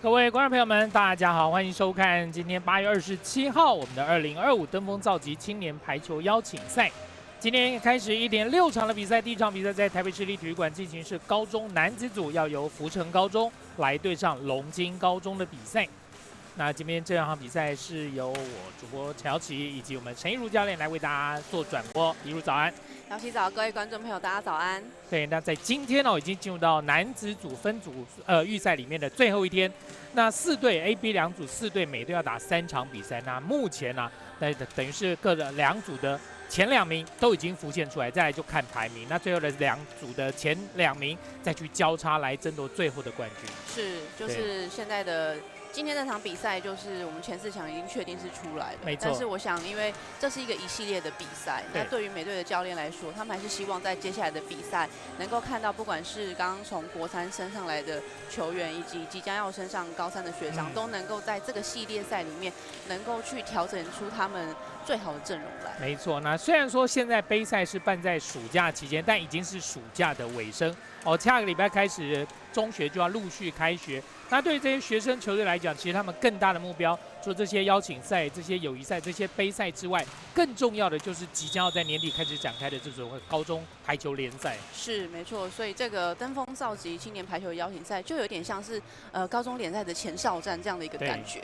各位观众朋友们，大家好，欢迎收看今天8月27号我们的2025登峰造极青年排球邀请赛。今天开始1.6场的比赛，第一场比赛在台北市立体育馆进行，是高中男子组要由福成高中来对上龙津高中的比赛。那今天这场比赛是由我主播陈瑶琪以及我们陈一如教练来为大家做转播。一如早安。瑶琪早，各位观众朋友，大家早安。对，那在今天已经进入到男子组分组预赛里面的最后一天。那4队 A、B 两组4队每队要打3场比赛。那目前呢，等于是各的2组的前2名都已经浮现出来，再来就看排名。那最后的2组的前2名再去交叉来争夺最后的冠军。是，就是现在的。今天这场比赛就是我们前4强已经确定是出来了，没错。但是我想，因为这是一系列的比赛，那对于每队的教练来说，他们还是希望在接下来的比赛能够看到，不管是刚刚从国3升上来的球员，以及即将要升上高3的学长，都能够在这个系列赛里面能够去调整出他们最好的阵容来。没错。那虽然说现在杯赛是办在暑假期间，但已经是暑假的尾声下个礼拜开始中学就要陆续开学。那对于这些学生球队来讲，其实他们更大的目标，除了这些邀请赛、这些友谊赛、这些杯赛之外，更重要的就是即将要在年底开始展开的这种高中排球联赛。是没错，所以这个登峰造极青年排球邀请赛就有点像是高中联赛的前哨战这样的一个感觉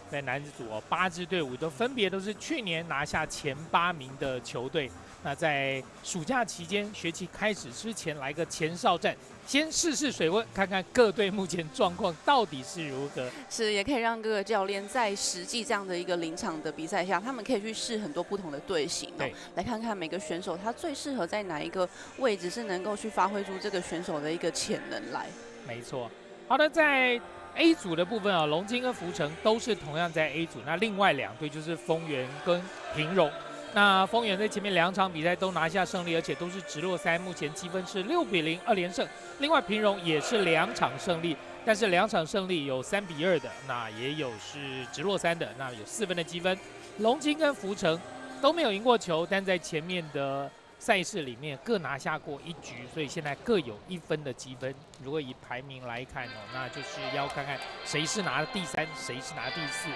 在男子组8支队伍都分别都是去年拿下前8名的球队。那在暑假期间，学期开始之前来个前哨战，先试试水温，看看各队目前状况到底是如何。是，也可以让各个教练在实际这样的一个临场的比赛下，他们可以去试很多不同的队形来看看每个选手他最适合在哪一个位置，是能够去发挥出这个选手的一个潜能来。没错。好的，在 A 组的部分龙津跟福成都是同样在 A 组，那另外2队就是丰原跟平荣。那丰原在前面2场比赛都拿下胜利，而且都是直落3，目前积分是6比0，2连胜。另外平荣也是2场胜利，但是2场胜利有3比2的，那也有是直落3的，那有4分的积分。龙津跟福成都没有赢过球，但在前面的赛事里面各拿下过1局，所以现在各有1分的积分。如果以排名来看那就是要看看谁是拿第3，谁是拿第4。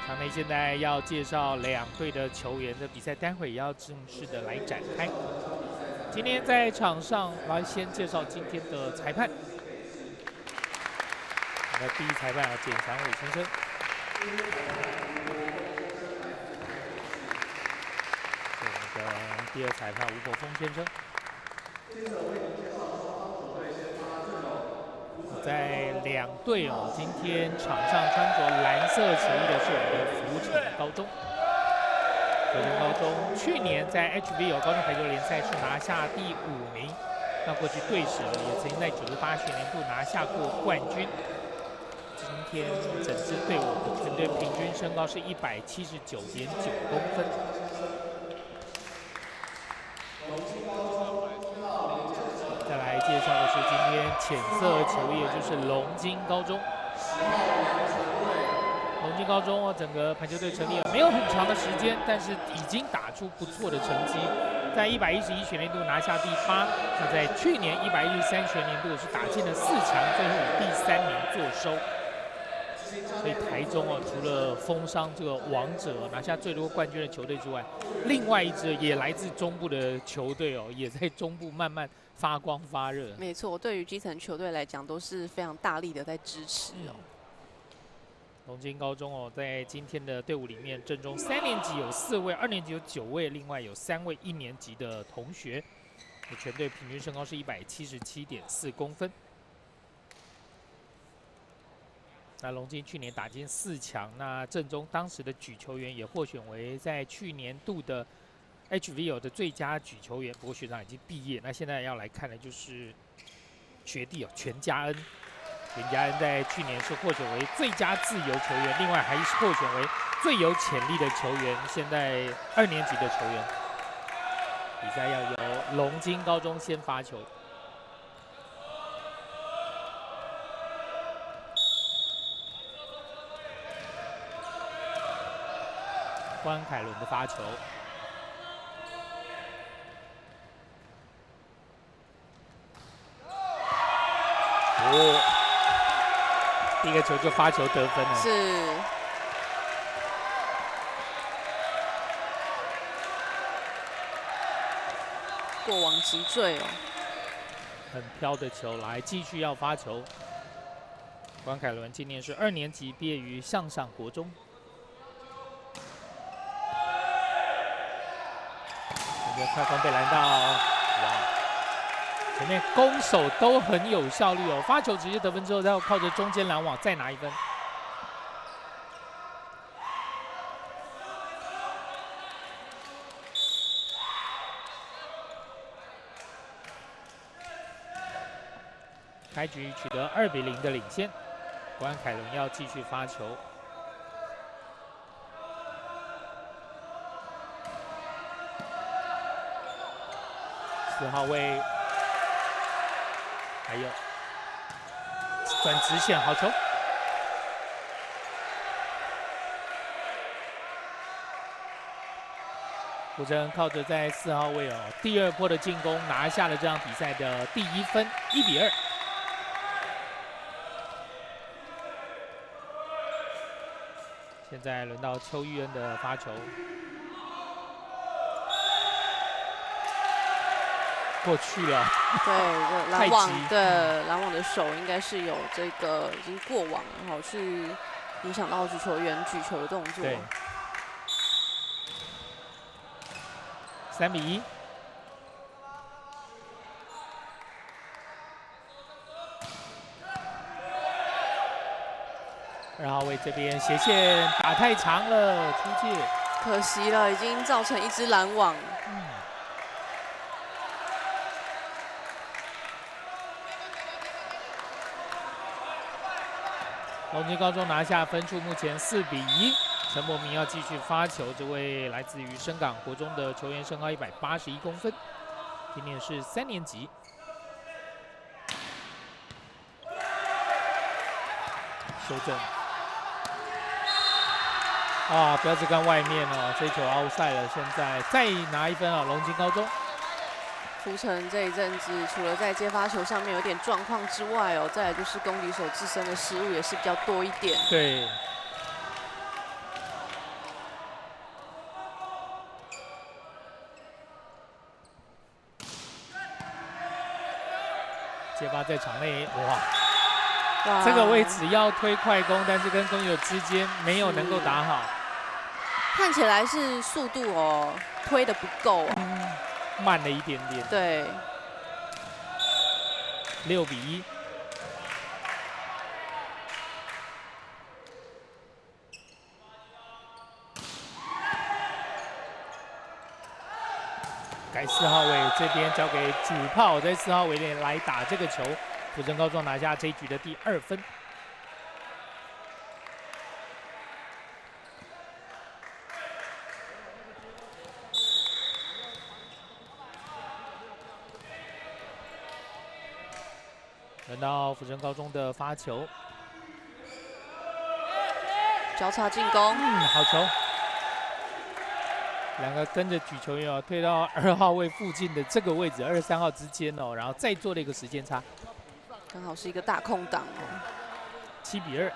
场内现在要介绍2队的球员的比赛，待会也要正式的来展开。今天在场上来先介绍今天的裁判。我们的第1裁判简祥伟先生。我们的第2裁判吴国峰先生。在2队今天场上穿着蓝色球衣的是我们的福成高中。福成高中去年在 HVO 高中排球联赛是拿下第5名，那过去队史也曾经在98学年度拿下过冠军。今天整支队伍的全队平均身高是179.9公分。再来介绍的是今天浅色球衣，就是龙津高中。龙津高中整个排球队成立了没有很长的时间，但是已经打出不错的成绩。在111学年度拿下第8，那在去年113学年度是打进了4强，最后以第3名坐收。所以台中除了封商这个王者拿下最多冠军的球队之外，另外一支也来自中部的球队也在中部慢慢发光发热。没错，对于基层球队来讲都是非常大力的在支持龙津高中在今天的队伍里面，正中3年级有4位，2年级有9位，另外有3位1年级的同学。全队平均身高是177.4公分。那龙津去年打进4强，那正中当时的举球员也获选为在去年度的 HVO 的最佳举球员，不过学长已经毕业。那现在要来看的就是学弟全家恩。全家恩在去年是获选为最佳自由球员，另外还是获选为最有潜力的球员，现在2年级的球员。比赛要由龙津高中先发球。关凯伦的发球。哦，第一个球就发球得分了。是。过往击坠哦。很飘的球，来继续要发球。关凯伦今年是2年级，毕业于向上国中。这个快攻被拦到，哇！前面攻守都很有效率哦，发球直接得分之后，再靠着中间拦网再拿1分。开局取得2比0的领先，关凯伦要继续发球。4号位，还有转直线，好球！古城靠着在4号位哦，第2波的进攻拿下了这场比赛的第1分，1比2。现在轮到邱玉恩的发球，过去了。对，拦网的拦网的手应该是有这个已经过网，然后去影响到举球员举球的动作。对，3比1。2号位这边斜线打太长了，出界，可惜了，已经造成1支拦网。龙津高中拿下分数，目前4比1。陈柏明要继续发球，这位来自于深港国中的球员身高181公分，今年是3年级。修正。啊，标志杆外面哦，这球 outside 了，现在再拿1分啊，龙津高中。福成这一阵子，除了在接发球上面有点状况之外哦，再来就是攻击手自身的失误也是比较多一点。对。接发在场内，哇！这个位置要推快攻，但是跟攻友之间没有能够打好。看起来是速度哦，推的不够哦。慢了一点点。对。6比1。改4号位这边交给主炮，在4号位内来打这个球。福成高中拿下这一局的第2分。轮到福成高中的发球，交叉进攻，好球！两个跟着举球员哦，推到2号位附近的这个位置，2、3号之间哦，然后再做了一个时间差，刚好是一个大空档哦。7比2。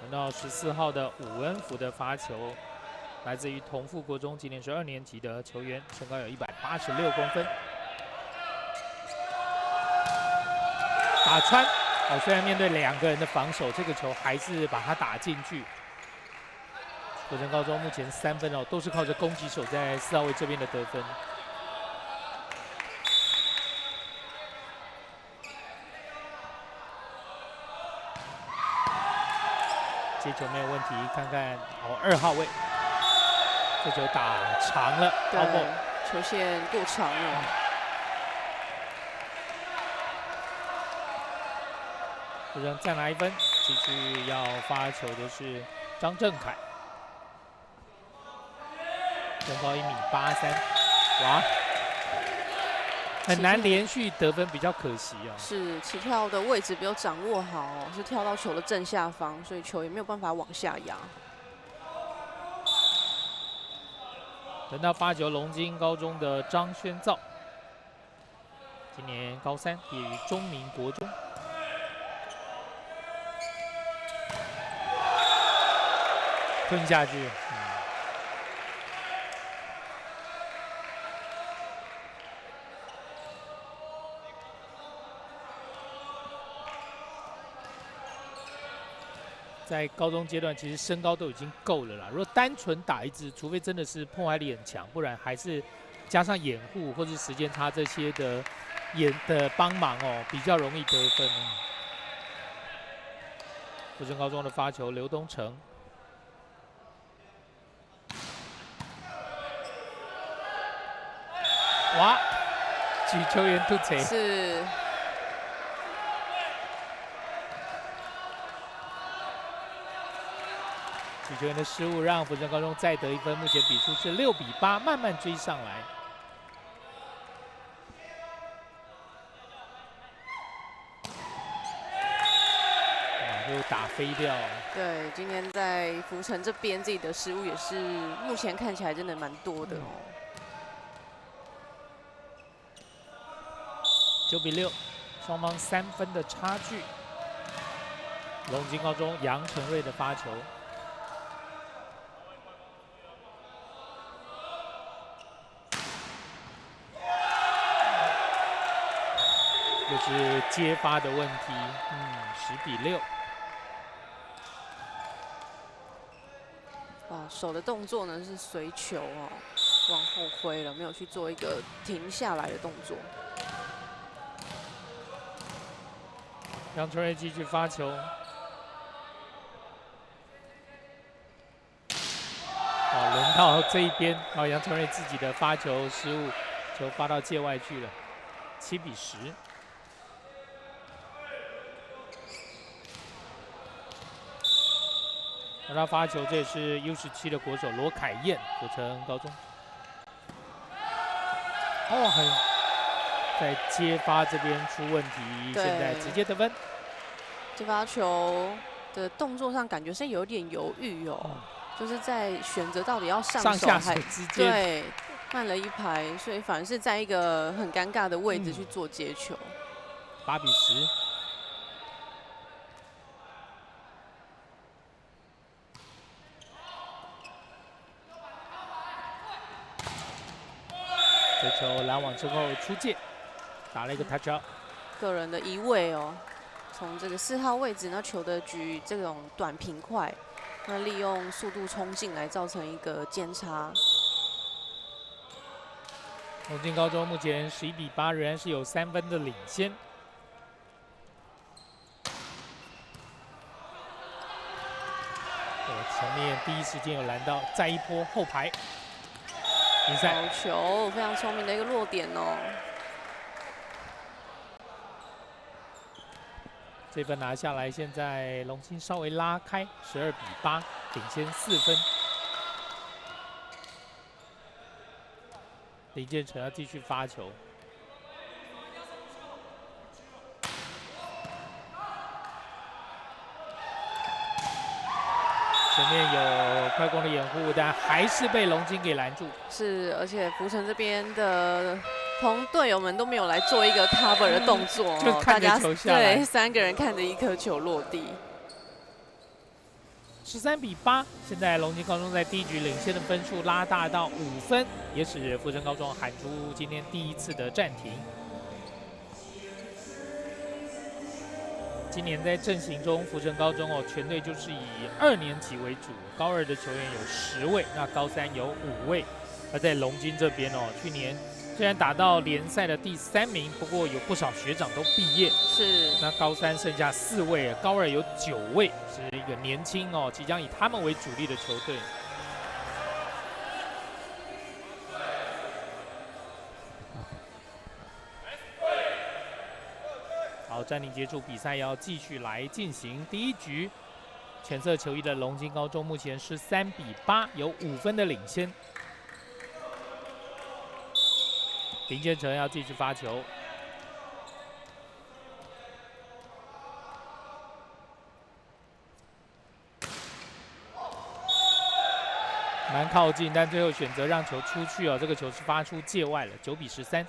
轮到14号的伍恩福的发球，来自于同富国中，今年是2年级的球员，身高有186公分，打穿。哦，虽然面对2个人的防守，这个球还是把它打进去。福成高中目前3分哦，都是靠着攻击手在4号位这边的得分。接球没有问题，看看哦，2号位，这球打长了，对，球线过长了。福成再拿1分，继续要发球的是张正凯，身高1.83米，哇，很难连续得分，比较可惜哦。是起跳的位置没有掌握好，是跳到球的正下方，所以球也没有办法往下压。轮到发球，龙津高中的张宣造，今年高3，毕业于中明国中。吞下去，在高中阶段，其实身高都已经够了啦。如果单纯打一支，除非真的是破坏力很强，不然还是加上掩护或是时间差这些的帮忙哦，比较容易得分。福城高中的发球，刘东成。哇！举球员吐槽是。举球员的失误让福城高中再得一分，目前比数是6比8，慢慢追上来。又打飞掉。对，今天在福城这边自己的失误也是目前看起来真的蛮多的哦。9比6，双方3分的差距。龙津高中杨承瑞的发球，又是接发的问题。10比6。哇，手的动作呢是随球哦，往后挥了，没有去做一个停下来的动作。杨承瑞继续发球，轮到这一边，杨承瑞自己的发球失误，球发到界外去了，7比10。而他发球，这也是 U17的国手罗凯燕，福城高中。在接发这边出问题，现在直接得分。接发球的动作上感觉是有点犹豫哦，就是在选择到底要上手下手之间，对，慢了一拍，所以反而是在一个很尴尬的位置去做接球。8比10。这球拦网之后出界，打了一个 touch out。个人的移位哦，从这个4号位置，那球的举这种短平快，那利用速度冲进来，造成一个间差。龙津高中目前11比8，仍然是有3分的领先。前面第一时间有拦到，再一波后排。比赛好球，非常聪明的一个落点哦。这分拿下来，现在龙津稍微拉开，12比8，领先4分。林建成要继续发球，前面有快攻的掩护，但还是被龙津给拦住。是，而且福城这边的同队友们都没有来做一个 cover 的动作，就看着球下来。对，3个人看着一颗球落地。13比8，现在龙津高中在第一局领先的分数拉大到5分，也使福城高中喊出今天第一次的暂停。今年在阵型中，福城高中全队就是以2年级为主，高2的球员有10位，那高3有5位。而在龙津这边去年虽然打到联赛的第3名，不过有不少学长都毕业。是。那高3剩下4位，高2有9位，是一个年轻即将以他们为主力的球队。好，暂停结束，比赛要继续来进行。第一局，浅色球衣的龙津高中目前是13比8，有5分的领先。林建成要继续发球，蛮靠近，但最后选择让球出去这个球是发出界外了，9比13。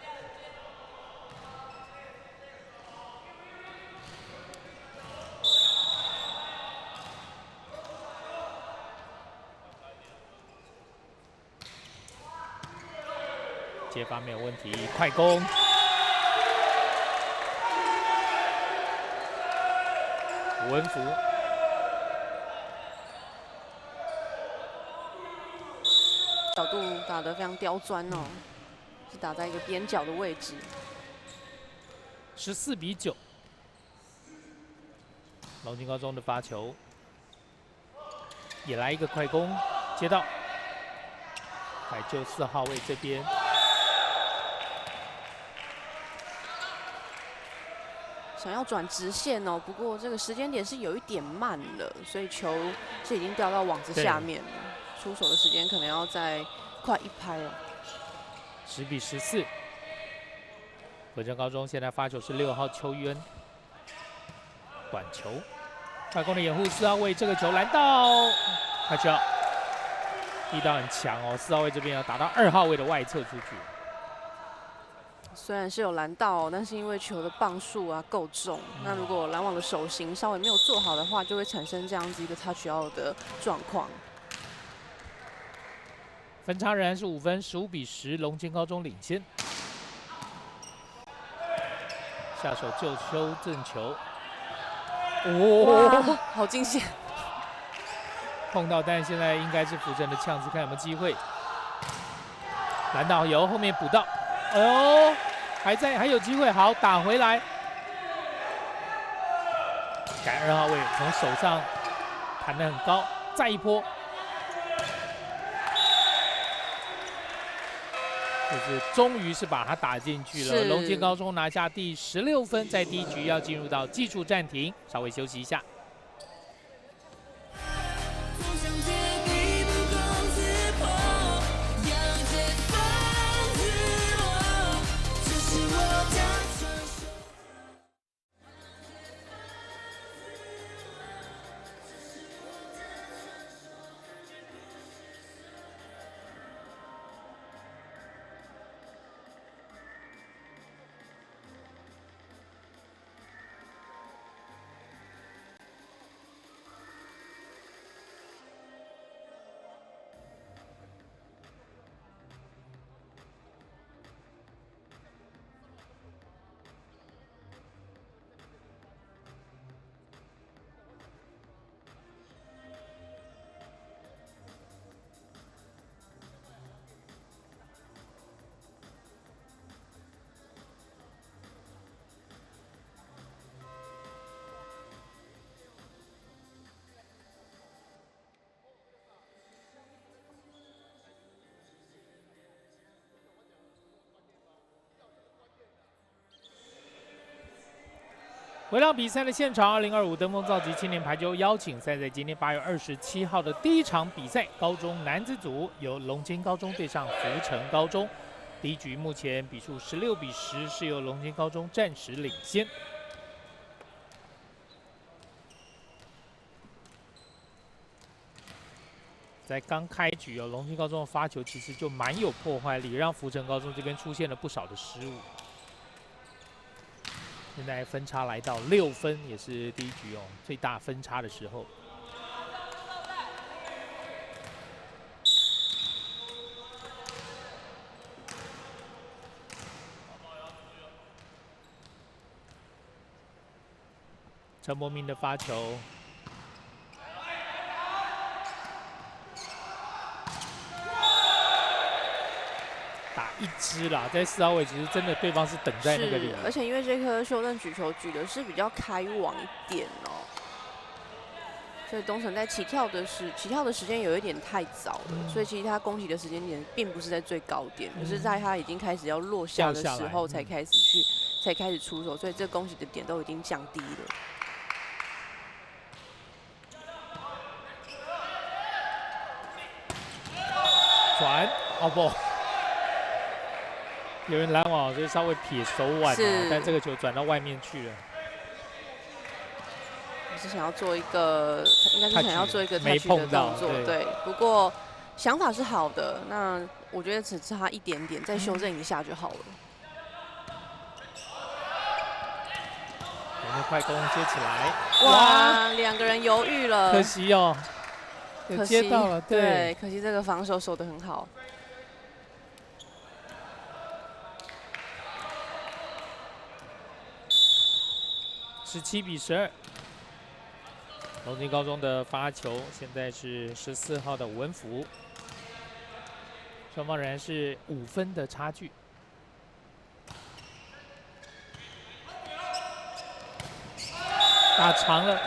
接发没有问题，快攻。吴恩福。 角度打得非常刁钻哦，是打在一个边角的位置。14比9，龙津高中的发球，也来一个快攻，接到，改就4号位这边，想要转直线哦，不过这个时间点是有一点慢了，所以球是已经掉到网子下面了。 出手的时间可能要再快1拍了。10比14，和正高中现在发球是6号邱玉恩，短球，快攻的掩护4号位，这个球拦到，他就要力道很强哦，4号位这边要打到2号位的外侧出去。虽然是有拦到，但是因为球的磅数啊够重，那如果拦网的手型稍微没有做好的话，就会产生这样子一个 touch out 的状况。 分差仍然是5分，15比10，龙津高中领先。下手救修正球，哇，好惊险！碰到，但现在应该是福城的呛子，看有没有机会。拦到有，后面补到，哎呦，还有机会，好打回来。改2号位，从手上弹得很高，再一波。 就是终于是把它打进去了，龙津高中拿下第16分，在第1局要进入到技术暂停，稍微休息一下。回到比赛的现场，2025登峰造极青年排球邀请赛在今天8月27号的第1场比赛，高中男子组由龙津高中对上福成高中。第1局目前比数16比10，是由龙津高中暂时领先。在刚开局哦，龙津高中的发球其实就蛮有破坏力，让福成高中这边出现了不少的失误。 现在分差来到6分，也是第1局哦最大分差的时候。陈柏明的发球，打1支啦，在4号位，其实真的对方是等在那个里，而且因为这颗修正举球举的是比较开网一点哦，所以东城在起跳的时间有一点太早了，所以其实他攻击的时间点并不是在最高点，而是在他已经开始要落下的时候才开始出手，所以这攻击的点都已经降低了。 传，哦不，有人拦网，所以稍微撇手腕啊，但这个球转到外面去了。是想要做一个，应该是想要做一个 touch 的动作，对。不过想法是好的，那我觉得只差一点点，再修正一下就好了。我们快攻接起来，哇，2个人犹豫了，可惜哦。 可接到了，对，可惜这个防守守得很好。17-12。龙津高中的发球现在是14号的文福，双方仍然是5分的差距。打长了，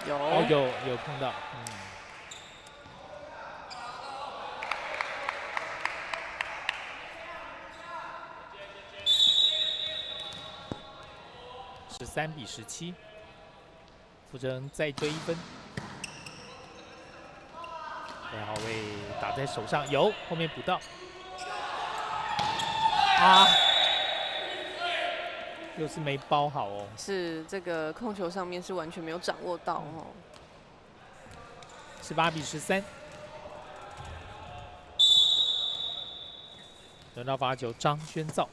有碰到，13-17，福城再追1分。2号位打在手上，有后面补到，又是没包好哦。是这个控球上面是完全没有掌握到哦。18-13，轮到发球张轩造。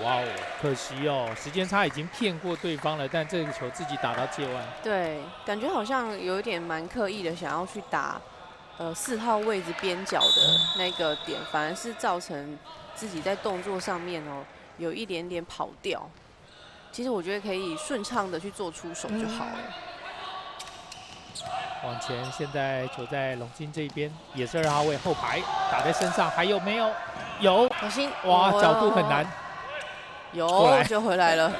哇哦，可惜哦，时间差已经骗过对方了，但这个球自己打到界外。对，感觉好像有一点蛮刻意的，想要去打4号位置边角的那个点，反而是造成自己在动作上面哦有一点点跑掉。其实我觉得可以顺畅的去做出手就好了。往前，现在球在龙津这边，也是2号位后排打在身上，还有没有？有，小心！哇，角度很难。有就回来了，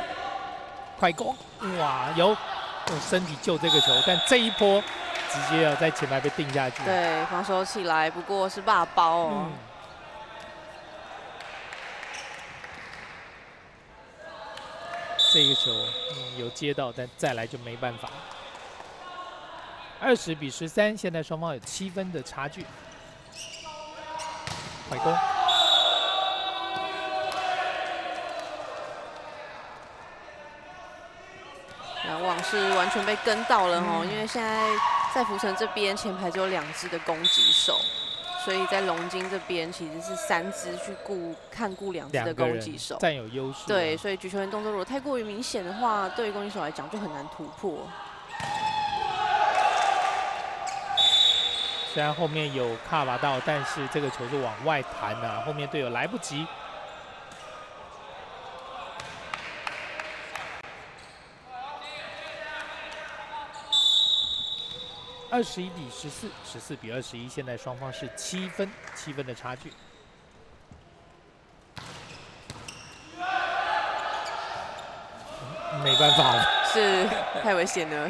快攻！哇，有用身体救这个球，但这一波直接在前排被定下去。对，防守起来，不过是霸包哦。这个球有接到，但再来就没办法。20-13，现在双方有7分的差距。快攻！篮网是完全被跟到了哦，因为现在在福城这边前排只有2支的攻击手，所以在龙津这边其实是3支去看顾2支的攻击手，占有优势。对，所以举球员动作如果太过于明显的话，对于攻击手来讲就很难突破。虽然后面有卡拔到，但是这个球是往外弹啊，后面队友来不及。21-14，14-21，现在双方是7分的差距。没办法了，是太危险了。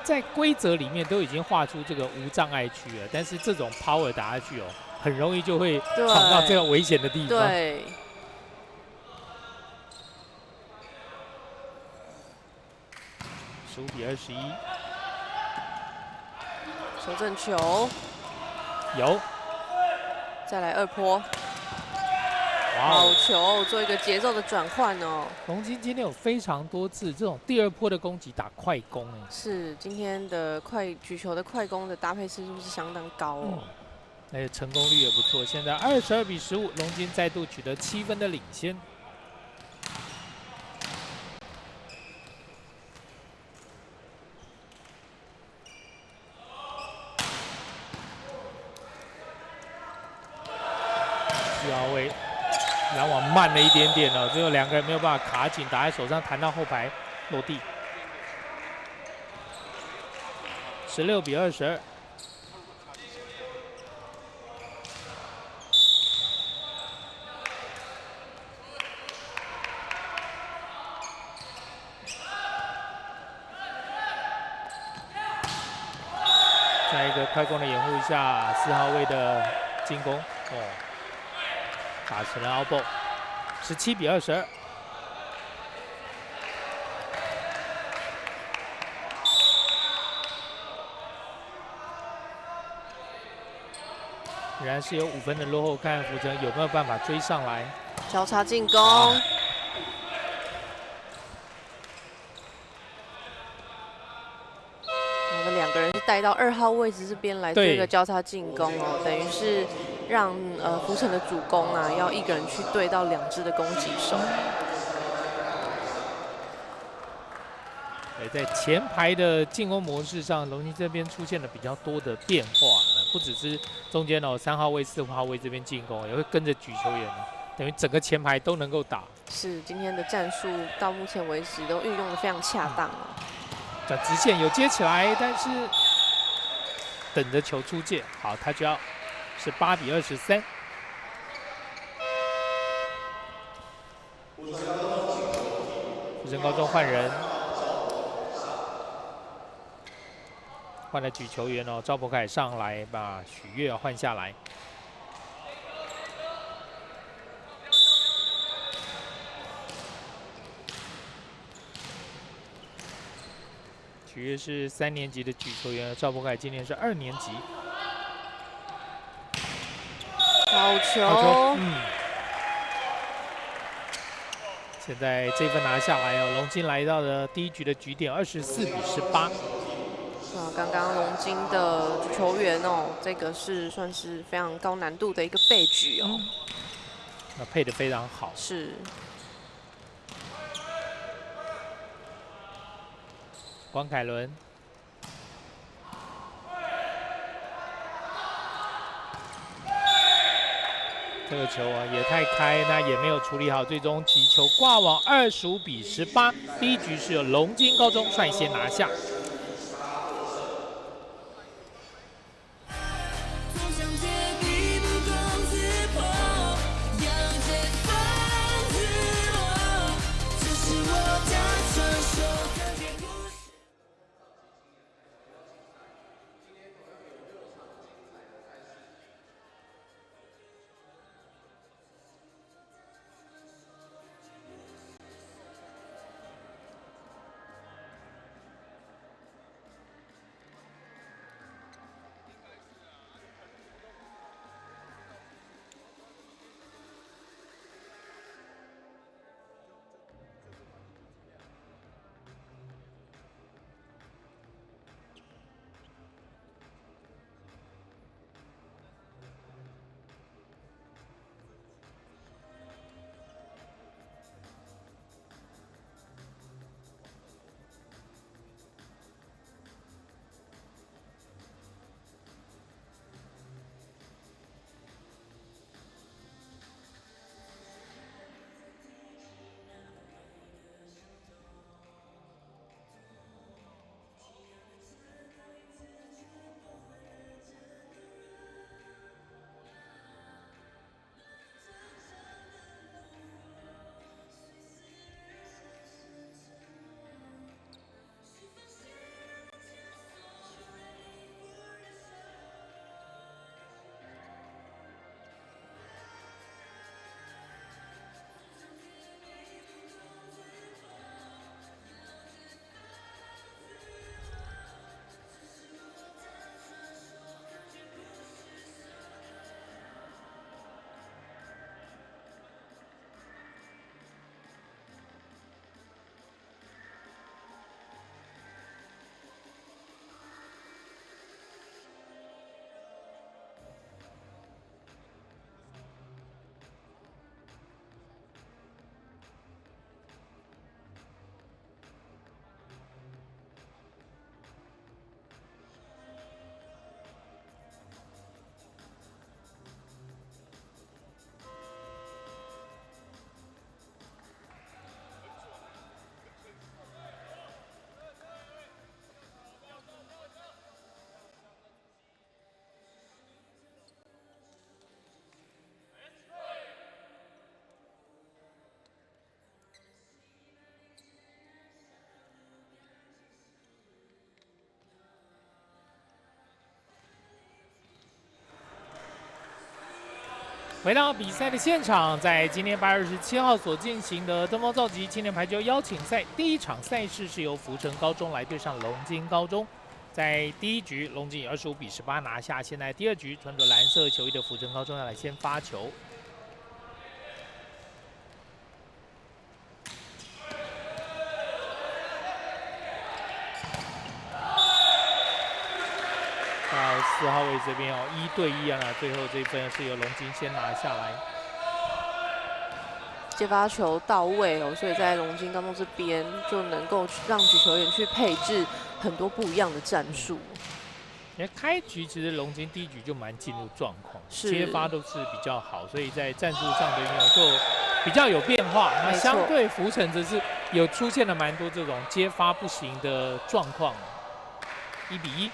在规则里面都已经画出这个无障碍区了，但是这种 power 打下去哦，很容易就会闯到这个危险的地方。对。15-21，守正球，有，再来2波，好球，做一个节奏的转换哦。龙津今天有非常多次这种第2波的攻击打快攻哎，是今天的举球的快攻的搭配次数是相当高哦，而且成功率也不错。现在22-15，龙津再度取得7分的领先。4号位篮网慢了一点点哦，最后2个人没有办法卡紧，打在手上弹到后排落地。16-22。在一个快攻的掩护下，4号位的进攻打成了 elbow。17-22。仍然是有5分的落后，看福城有没有办法追上来。交叉进攻。2个人是带到2号位置这边来做一个交叉进攻哦，等于是让福城的主攻啊，要1个人去对到2支的攻击手。在前排的进攻模式上，龙津这边出现了比较多的变化，不只是中间3号位、4号位这边进攻，也会跟着举球员等于整个前排都能够打。是今天的战术到目前为止都运用的非常恰当哦。转直线有接起来，但是等着球出界，好，他就要是8比23。福城高中换人。 换了举球员哦，赵博凯上来把许悦换下来。许悦是3年级的举球员，赵博凯今年是2年级。好球！现在这分拿下来哦，龙津来到了第1局的局点，24比18。 刚刚龙津的球员哦，这个是算是非常高难度的一个背举哦，那配得非常好。是。黄凯伦，这个球啊也太开，那也没有处理好，最终击球挂网，25比18。第1局是由龙津高中率先拿下。 回到比赛的现场，在今天8月27号所进行的登峰造极青年排球邀请赛第1场赛事是由福城高中来对上龙津高中。在第1局，龙津以25比18拿下。现在第2局，穿着蓝色球衣的福城高中要来先发球。到4号位这边哦，1对1啊，最后这一分是由龙津先拿下来。接发球到位哦，所以在龙津高中这边就能够让举球员去配置很多不一样的战术。因为开局其实龙津第一局就蛮进入状况，接发都是比较好，所以在战术上的运用就比较有变化。那相对福城则是有出现了蛮多这种接发不行的状况。1比1，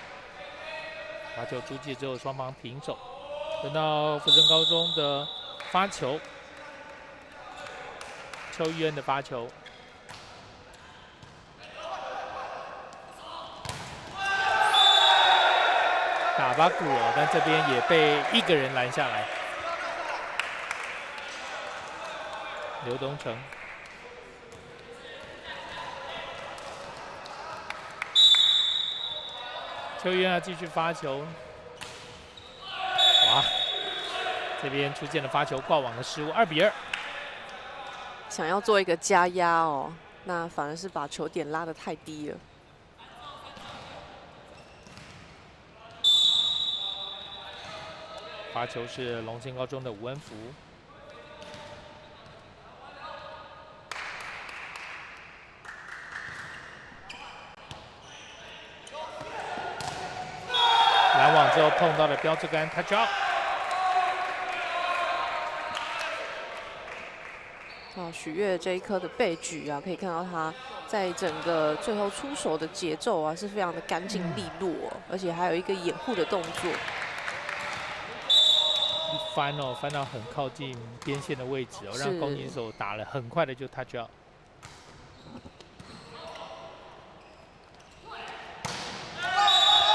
罚球出界之后双方平手。轮到福城高中的发球，邱玉恩的发球。打巴古哦，但这边也被一个人拦下来。刘东成，邱玉恩要继续发球。哇，这边出现了发球挂网的失误，2比2。想要做一个加压哦，那反而是把球点拉得太低了。发球是龙津高中的吴恩福，拦网之后碰到了标志杆 ，touch out。哦，许悦这一颗的背举啊，可以看到他在整个最后出手的节奏啊是非常的干净利落，而且还有一个掩护的动作。翻哦，翻到很靠近边线的位置哦，让攻击手打了很快的就 touch out。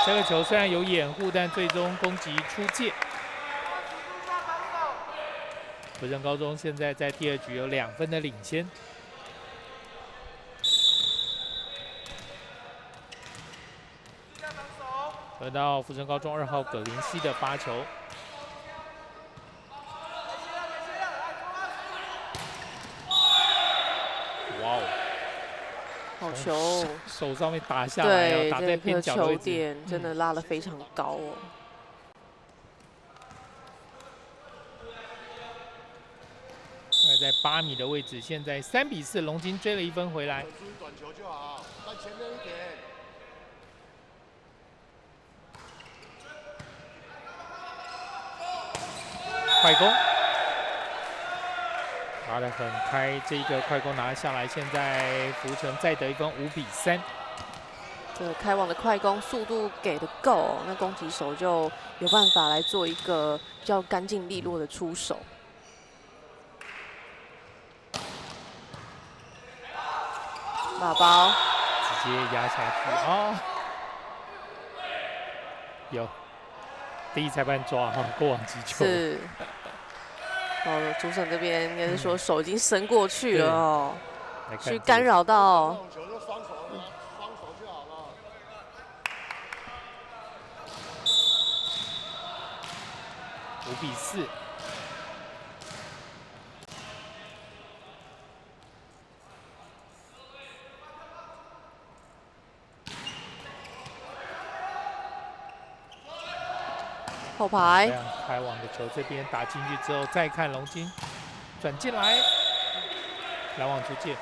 这个球虽然有掩护，但最终攻击出界。福城高中现在在第2局有2分的领先。轮到福城高中2号葛林熙的发球。哇哦！好球！手上面打下来，对，打在边角的位置，球点真的拉得非常高哦。在8米的位置，现在3比4，龙津追了1分回来。注意短球就好，在前面一点。快攻，打得很开，这一个快攻拿下来，现在福城再得1分，5比3。这个开网的快攻速度给的够，那攻击手就有办法来做一个比较干净利落的出手。马包直接压下去哦，有第一裁判抓哈，过往击球是。哦，主审这边应该是说手已经伸过去了哦，去干扰到。球就双手就好了。5比4。后排这样开网的球这边打进去之后，再看龙津转进来，拦网出界。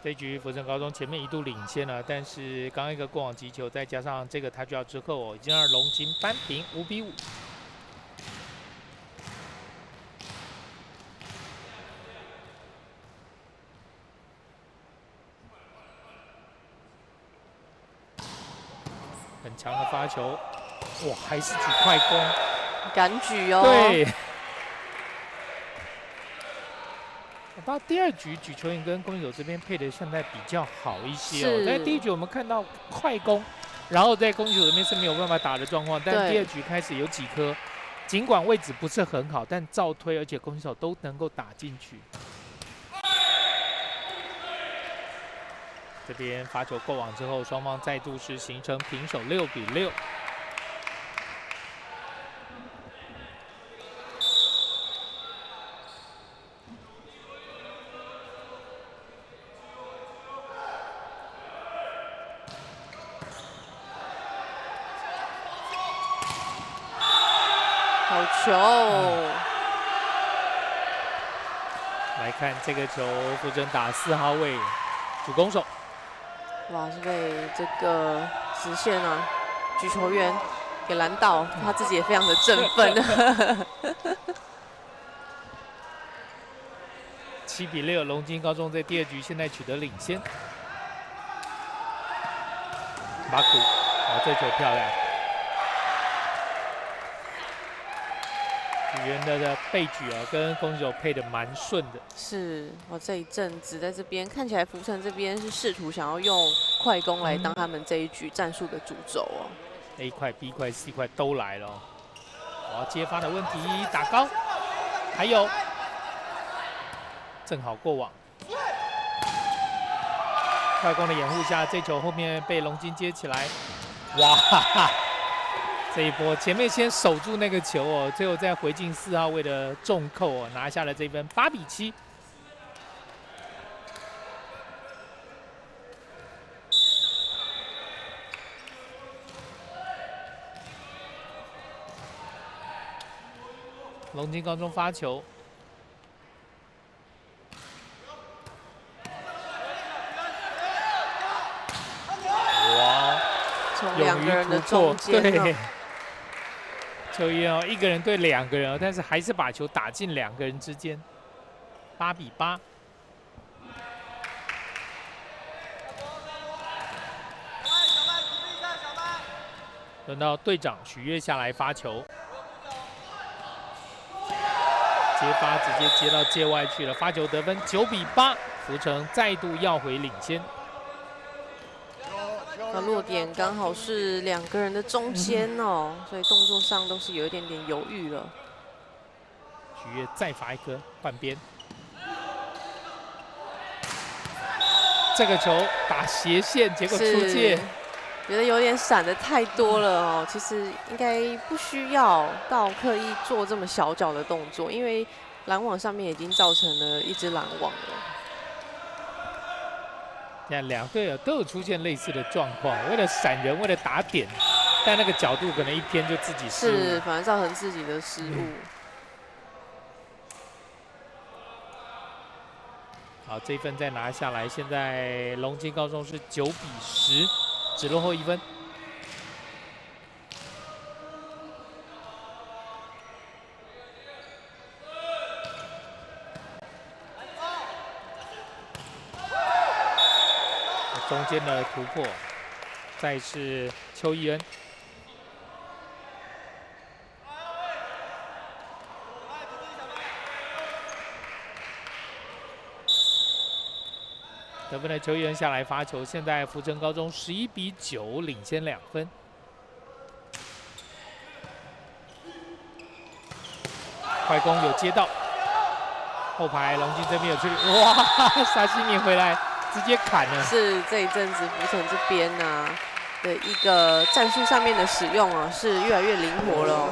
这一局福城高中前面一度领先了，但是刚一个过网击球，再加上这个touch out之后，已经让龙津扳平5比5。很强的发球，哇，还是举快攻，敢举哦。对。到第2局，举球员跟攻击手这边配的现在比较好一些哦。在第1局我们看到快攻，然后在攻击手这边是没有办法打的状况，但第2局开始有几颗，尽管位置不是很好，但照推，而且攻击手都能够打进去。这边罚球过网之后，双方再度是形成平手，6比6。好球！来看这个球，福城打4号位主攻手。哇，是被这个直线啊举球员给拦到，他自己也非常的振奋。7比6，龙津高中在第2局现在取得领先。马古，这球漂亮。举人的背举跟攻手配的蛮顺的。是，这一阵子在这边看起来，福城这边是试图想要用快攻来当他们这一局战术的主轴哦。A 块、B 块、C 块都来了。接发的问题打高，还有正好过网。快攻的掩护下，这球后面被龙津接起来，哇！这一波前面先守住那个球最后再回进4号位的重扣拿下了这分，8比7。龙津高中发球。哇！从2个人的中间，对，邱一恩一个人对2个人但是还是把球打进2个人之间，8比8。轮到队长许悦下来发球，接发直接接到界外去了，发球得分，9比8，福城再度要回领先。落点刚好是2个人的中间哦，所以动作上都是有一点点犹豫了。许悦再罚一颗换边，这个球打斜线，结果出界，觉得有点闪的太多了哦。其实应该不需要到刻意做这么小脚的动作，因为拦网上面已经造成了一只拦网了。现在2队都有出现类似的状况，为了闪人，为了打点，但那个角度可能一偏就自己失误，是反而造成自己的失误。好，这一分再拿下来，现在龙津高中是9比10，只落后1分。中间的突破，再是邱一恩。得分的邱一恩下来发球，现在福城高中11比9领先2分。快攻有接到，后排龙津这边有处理，哇，沙西米回来。直接砍了，是这一阵子福城这边的一个战术上面的使用是越来越灵活了。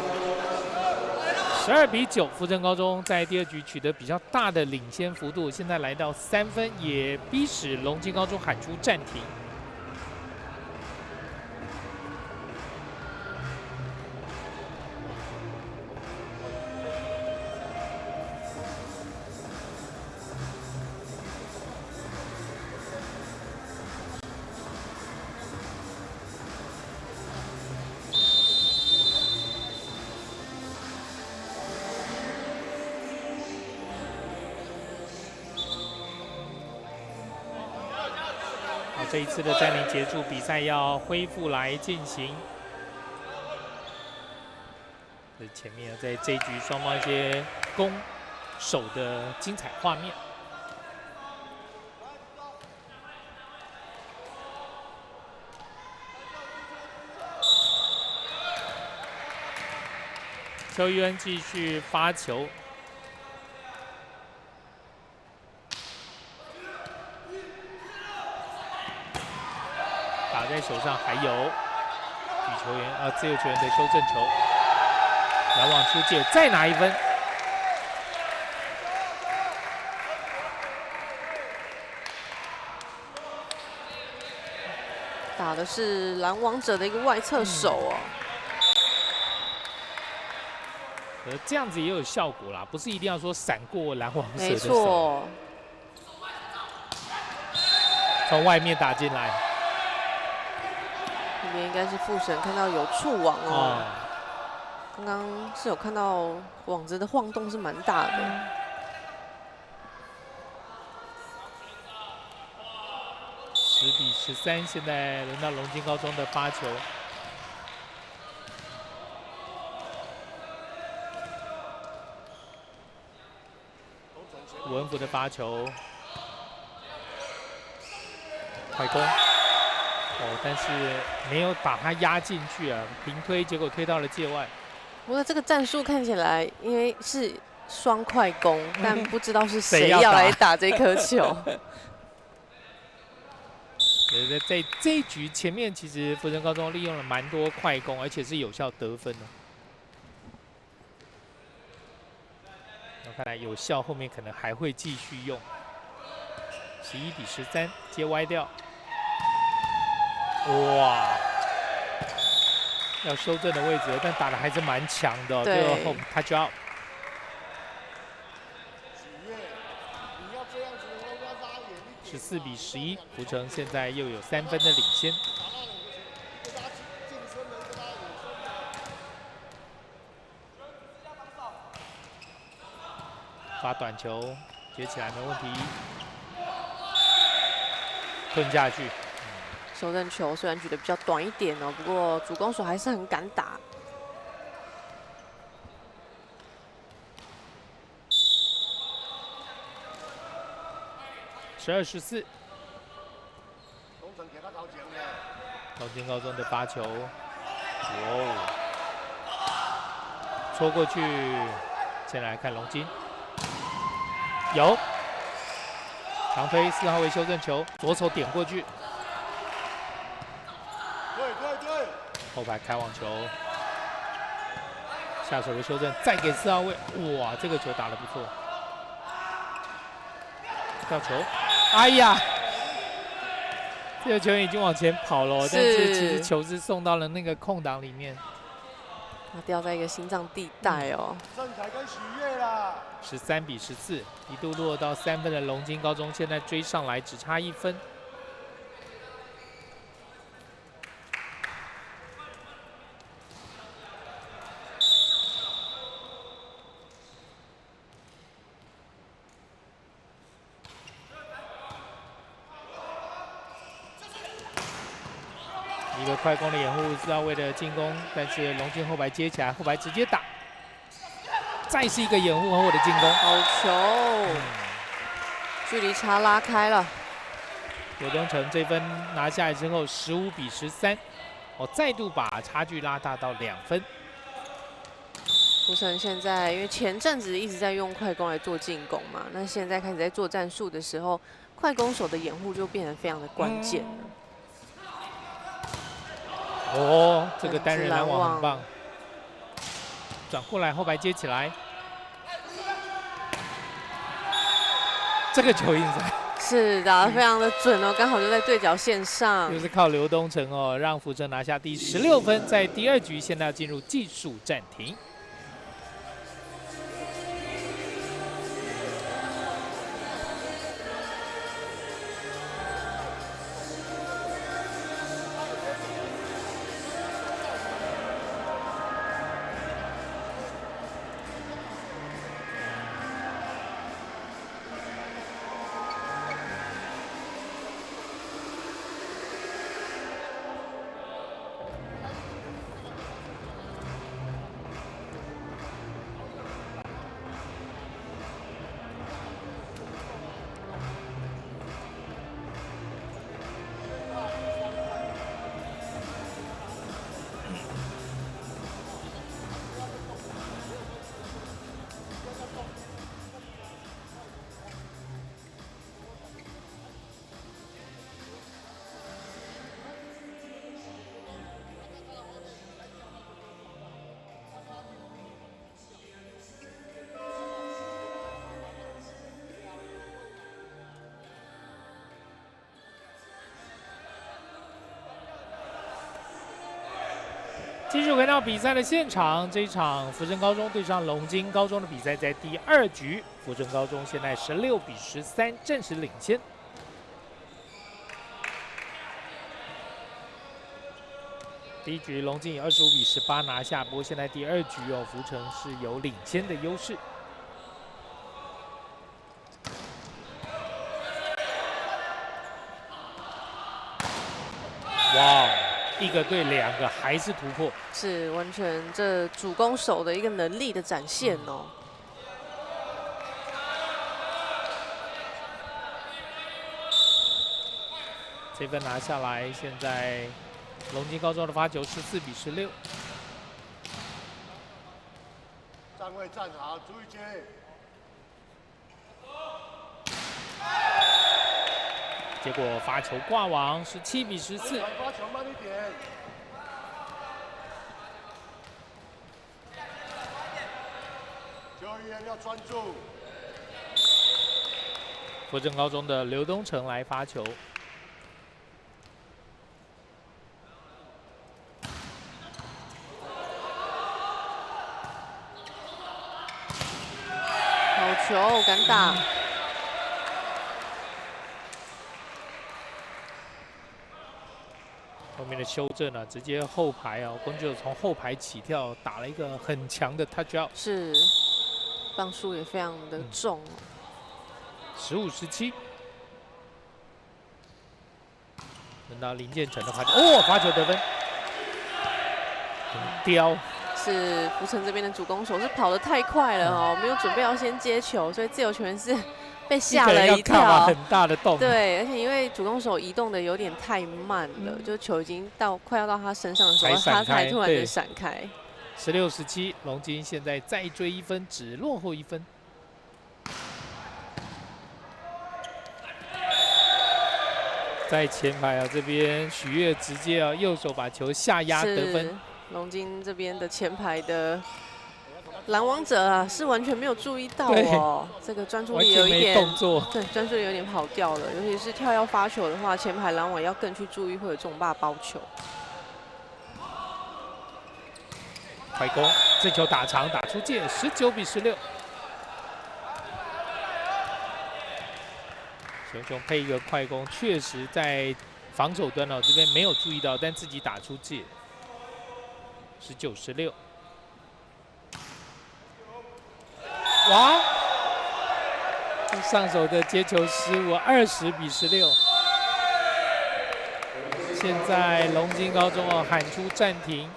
12比9，福城高中在第2局取得比较大的领先幅度，现在来到3分，也逼使龙津高中喊出暂停。这一次的占领结束，比赛要恢复来进行。这前面在这一局双方一些攻守的精彩画面。邱一恩继续发球。打在手上，还有举球员自由球员的修正球，拦网出界，再拿1分。打的是拦网者的一个外侧手这样子也有效果啦，不是一定要说闪过篮网蛇没的手。错，从外面打进来。这边应该是副神看到有触网哦。刚刚是有看到网子的晃动是蛮大的。10比13，现在轮到龙津高中的发球。文福的发球，快攻。但是没有把它压进去啊，平推，结果推到了界外。不过这个战术看起来，因为是双快攻，但不知道是谁要来打这颗球。在这一局前面，其实福城高中利用了蛮多快攻，而且是有效得分的。看来有效，后面可能还会继续用。11比13，接歪掉。哇！要修正的位置，但打的还是蛮强的。最后后 touch out。14比11，福城现在又有3分的领先。发短球，接起来没问题，吞下去。修正球虽然举得比较短一点哦，不过主攻手还是很敢打。12-14。龙津高中的发球，戳过去。先来看龙津，有长推4号位修正球，左手点过去。对，后排开网球，下手的修正，再给4号位，哇，这个球打得不错。吊球，哎呀，这个球员已经往前跑了，但是其实球是送到了那个空档里面。他掉在一个心脏地带哦。13比14，一度落到3分的龙津高中，现在追上来只差1分。一个快攻的掩护4号位的进攻，但是龙津后排接起来，后排直接打，再是一个掩护后的进攻，好球，距离差拉开了。罗东城这分拿下来之后，15比13，再度把差距拉大到2分。福城现在因为前阵子一直在用快攻来做进攻嘛，那现在开始在做战术的时候，快攻手的掩护就变得非常的关键了。这个单人拦网很棒，转过来后排接起来，这个球印在是打得非常的准哦，刚好就在对角线上。就是靠刘东成让福城拿下第16分，在第2局现在要进入技术暂停。继续回到比赛的现场，这一场福城高中对上龙津高中的比赛在第2局，福城高中现在16比13暂时领先。第1局龙津以25比18拿下，不过现在第2局哦，福城是有领先的优势。哇！一个对2个还是突破，是完全这主攻手的一个能力的展现哦。这分拿下来，现在龙津高中的发球14比16。站位站好，注意接。结果发球挂网，17比14。发球慢一点。球员要专注。福城高中的刘东成来发球。好球，敢打。后面的修正啊，直接后排啊，光就从后排起跳打了一个很强的 touch out， 是棒数也非常的重。15-17。轮到林建成的发球，哦，发球得分，很刁。是福城这边的主攻手是跑得太快了哦，没有准备要先接球，所以自由球员是被吓了一跳，很大的洞。对，而且因为主攻手移动的有点太慢了，就球已经快要到他身上的时候，他才突然的闪开。16-17，龙津现在再追1分，只落后1分。在前排啊，这边许悦直接啊右手把球下压得分。龙津这边的前排的拦网者啊，是完全没有注意到哦，这个专注力有一点动作，对，专注力有点跑掉了。尤其是跳跃发球的话，前排拦网要更去注意会有重霸包球。快攻，这球打长打出界，19比16。熊熊配一个快攻，确实在防守端哦这边没有注意到，但自己打出界。19-16，哇！上手的接球失误，20比16。现在龙津高中哦喊出暂停。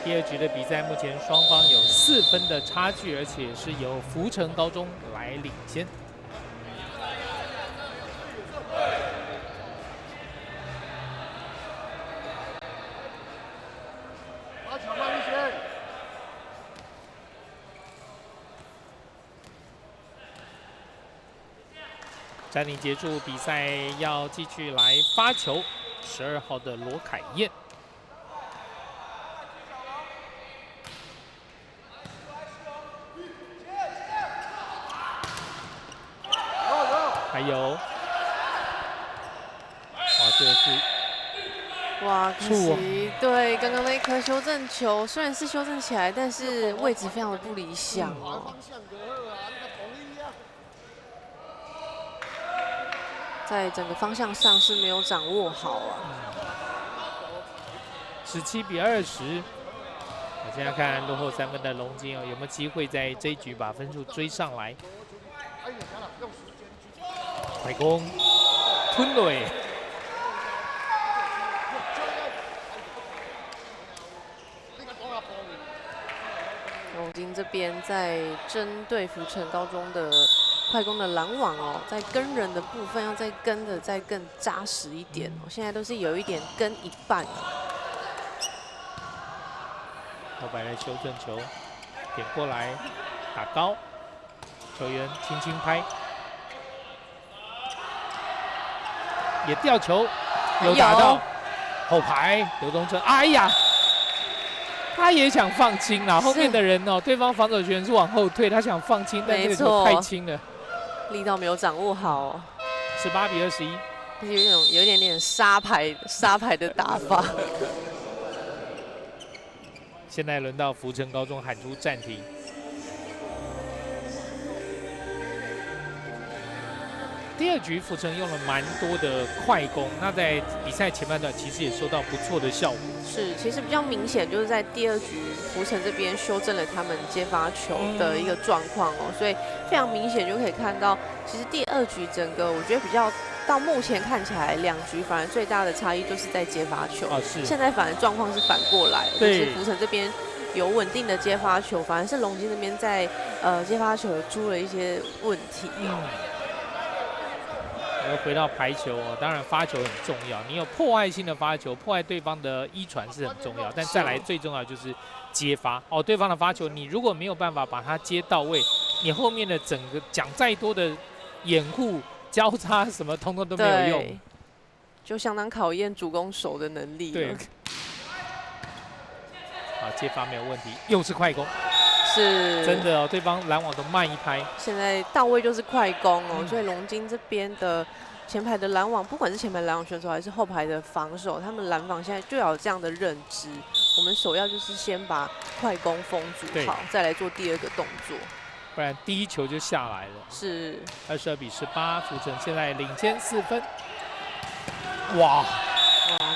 第2局的比赛，目前双方有4分的差距，而且是由福城高中来领先。发球慢一些。暂停结束，比赛要继续来发球。12号的罗凯燕。还有，哇，这个是，哇，可惜，对，刚刚那一颗修正球虽然是修正起来，但是位置非常的不理想哦。在整个方向上是没有掌握好啊。17比20。我现在看落后3分的龙津哦，有没有机会在这一局把分数追上来？快攻，吞垒。龙津这边在针对福城高中的快攻的拦网哦，在跟人的部分要再跟的再更扎实一点哦。现在都是有一点跟一半哦。后排的修正球点过来，打高球员轻轻拍，也吊球，有打到后排刘东春，哎呀，他也想放轻啦，后面的人哦，对方防守球员是往后退，他想放轻，但这个球太轻了，力道没有掌握好哦。18比21，有一点点沙牌的打法。现在轮到福成高中喊出暂停。第二局福成用了蛮多的快攻，那在比赛前半段其实也收到不错的效果。是，其实比较明显就是在第二局福成这边修正了他们接发球的一个状况哦，所以非常明显就可以看到，其实第二局整个我觉得比较到目前看起来2局反而最大的差异就是在接发球啊，是现在反而状况是反过来，就是福成这边有稳定的接发球，反而是龙津那边在接发球出了一些问题。回到排球哦，当然发球很重要，你有破坏性的发球，破坏对方的一传是很重要，但再来最重要就是接发哦，对方的发球你如果没有办法把它接到位，你后面的整个讲再多的掩护、交叉什么，通通都没有用，就相当考验主攻手的能力。对，好，接发没有问题，又是快攻。是真的哦，对方拦网都慢一拍。现在到位就是快攻哦，所以龙津这边的前排的拦网，不管是前排拦网选手还是后排的防守，他们拦防现在就要有这样的认知。我们首要就是先把快攻封住好，再来做第二个动作，不然第一球就下来了。是22比18，福成现在领先4分。哇，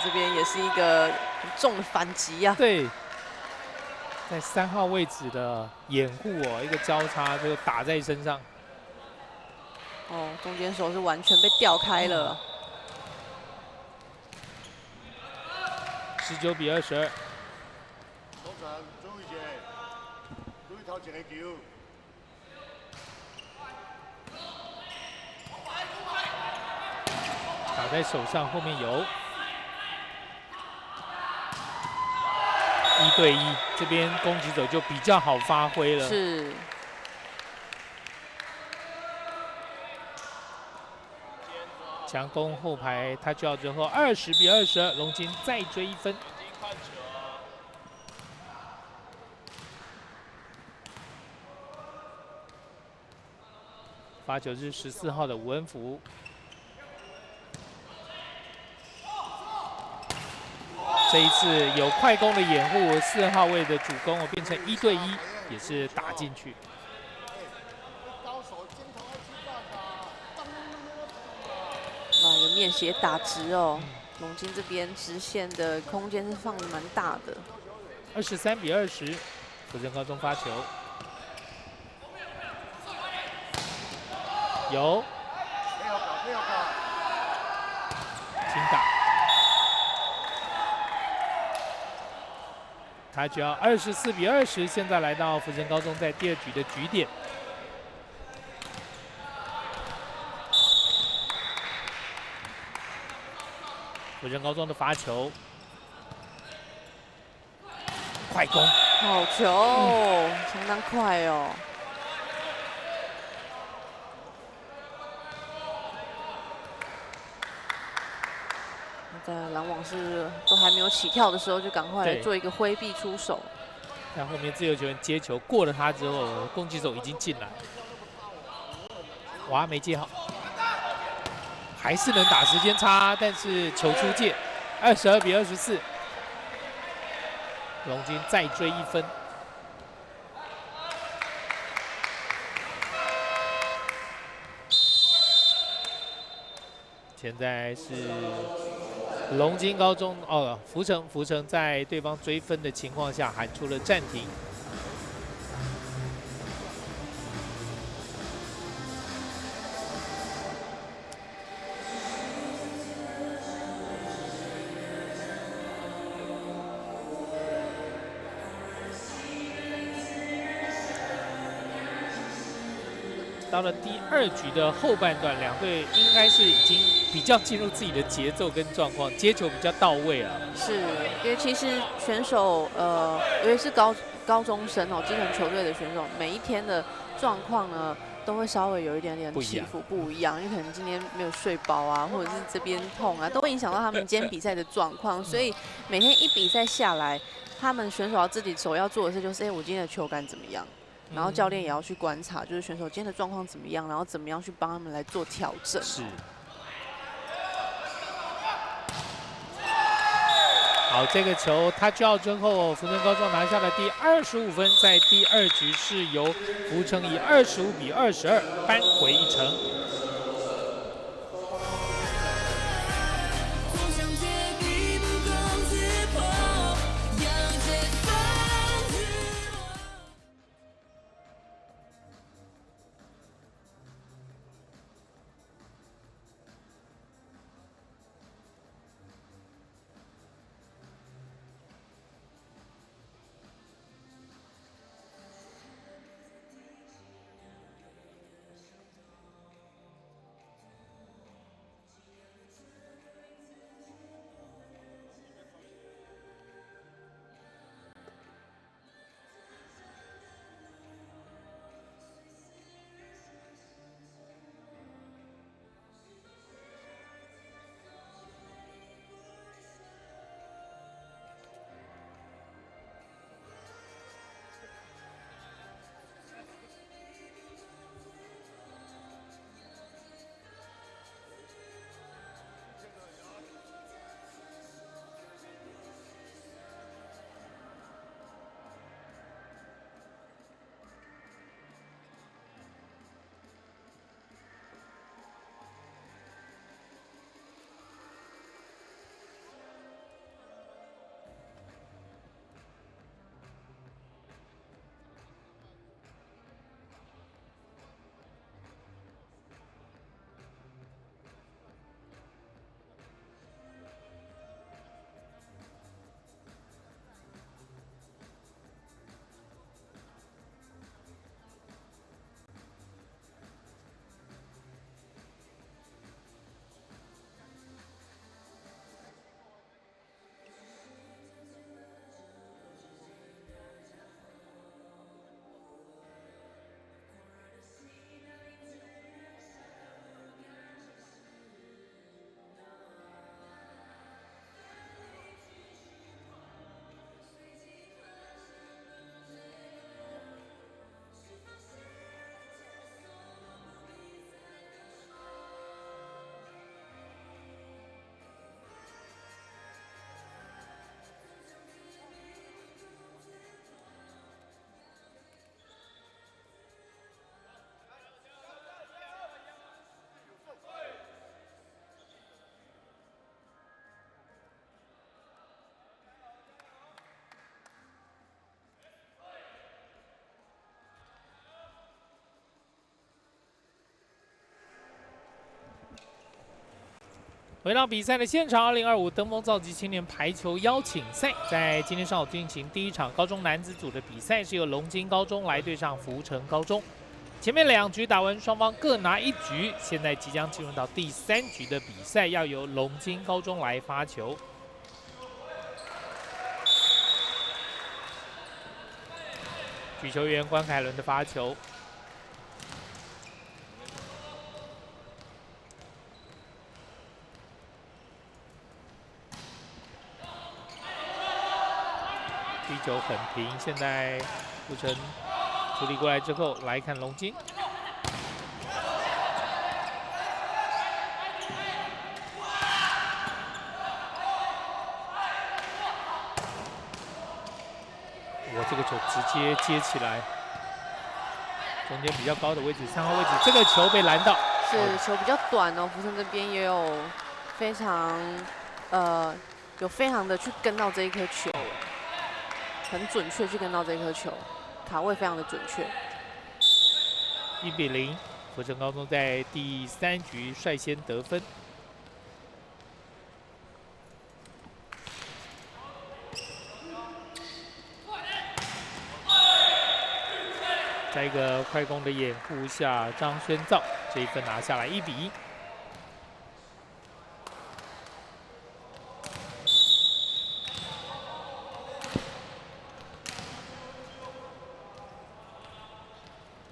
这边也是一个很重的反击呀。对。在3号位置的掩护哦，一个交叉就打在身上。哦，中间手是完全被吊开了。19比22。打在手上，后面有。1对1，这边攻击手就比较好发挥了。是。强攻后排，他就要之后20比22，龙津再追1分。发球是14号的吴恩福。这一次有快攻的掩护，4号位的主攻变成1对1，也是打进去。有面斜打直哦，龙津这边直线的空间是放的蛮大的。23比20，福成高中发球，有，轻打。他就要24比20，现在来到福成高中在第二局的局点。福成高中的发球，快攻，好球，相当快哦。在拦网是都还没有起跳的时候，就赶快来做一个挥臂出手。但后面自由球员接球过了他之后，攻击手已经进来，哇，没接好，还是能打时间差，但是球出界，22比24，龙津再追1分。现在是龙津高中福成在对方追分的情况下喊出了暂停。到了第二局的后半段，两队应该是已经比较进入自己的节奏跟状况，接球比较到位了。是，因为其实选手尤其是高中生哦，基层球队的选手，每一天的状况呢，都会稍微有一点点起伏不一样，因为可能今天没有睡饱啊，或者是这边痛啊，都会影响到他们今天比赛的状况。所以每天一比赛下来，他们选手要自己首要做的事就是，我今天的球感怎么样？然后教练也要去观察，就是选手今天的状况怎么样，然后怎么样去帮他们来做调整。是。好，这个球touch out之后，福成高中拿下了第25分，在第2局是由福成以25比22扳回一城。回到比赛的现场，2025登峰造极青年排球邀请赛在今天上午进行第1场高中男子组的比赛，是由龙津高中来对上福成高中。前面2局打完，双方各拿1局，现在即将进入到第3局的比赛，要由龙津高中来发球。举球员关凯伦的发球。第球很平，现在福成处理过来之后，来看龙津。我这个球直接接起来，中间比较高的位置，3号位置，这个球被拦到。是球比较短哦，福成这边也有非常的去跟到这一颗球。很准确去跟到这颗球，卡位非常的准确。1比0，福成高中在第3局率先得分。在一个快攻的掩护下，张轩造这一分拿下来，1比1。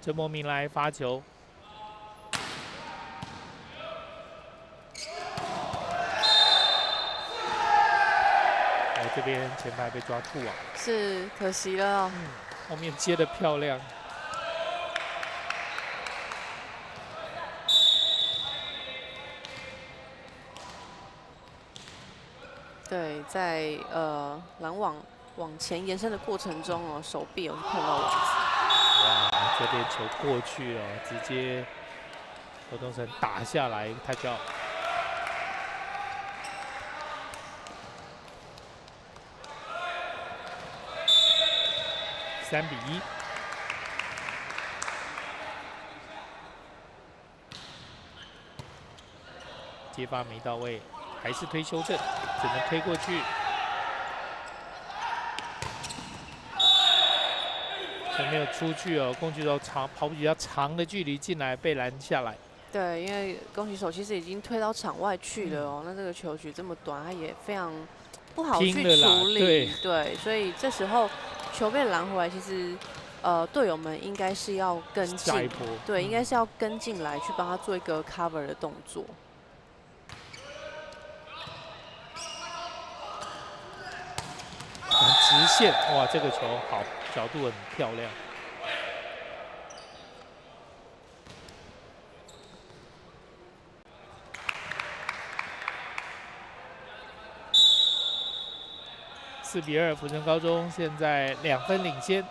郑莫明来发球，这边前排被抓触网，是可惜了哦。后面接的漂亮。对，在拦网往前延伸的过程中哦，手臂有碰到网子。哇，这边球过去了，直接何东成打下来，他叫3-1。接发没到位，还是推修正，只能推过去。球没有出去哦，攻击手跑比较长的距离进来，被拦下来。对，因为攻击手其实已经推到场外去了哦，那这个球局这么短，他也非常不好去处理。对，所以这时候球被拦回来，其实队友们应该是要跟进，对，应该是要跟进来去帮他做一个 cover 的动作。直线，哇，这个球好，角度很漂亮。4-2，福城高中现在2分领先。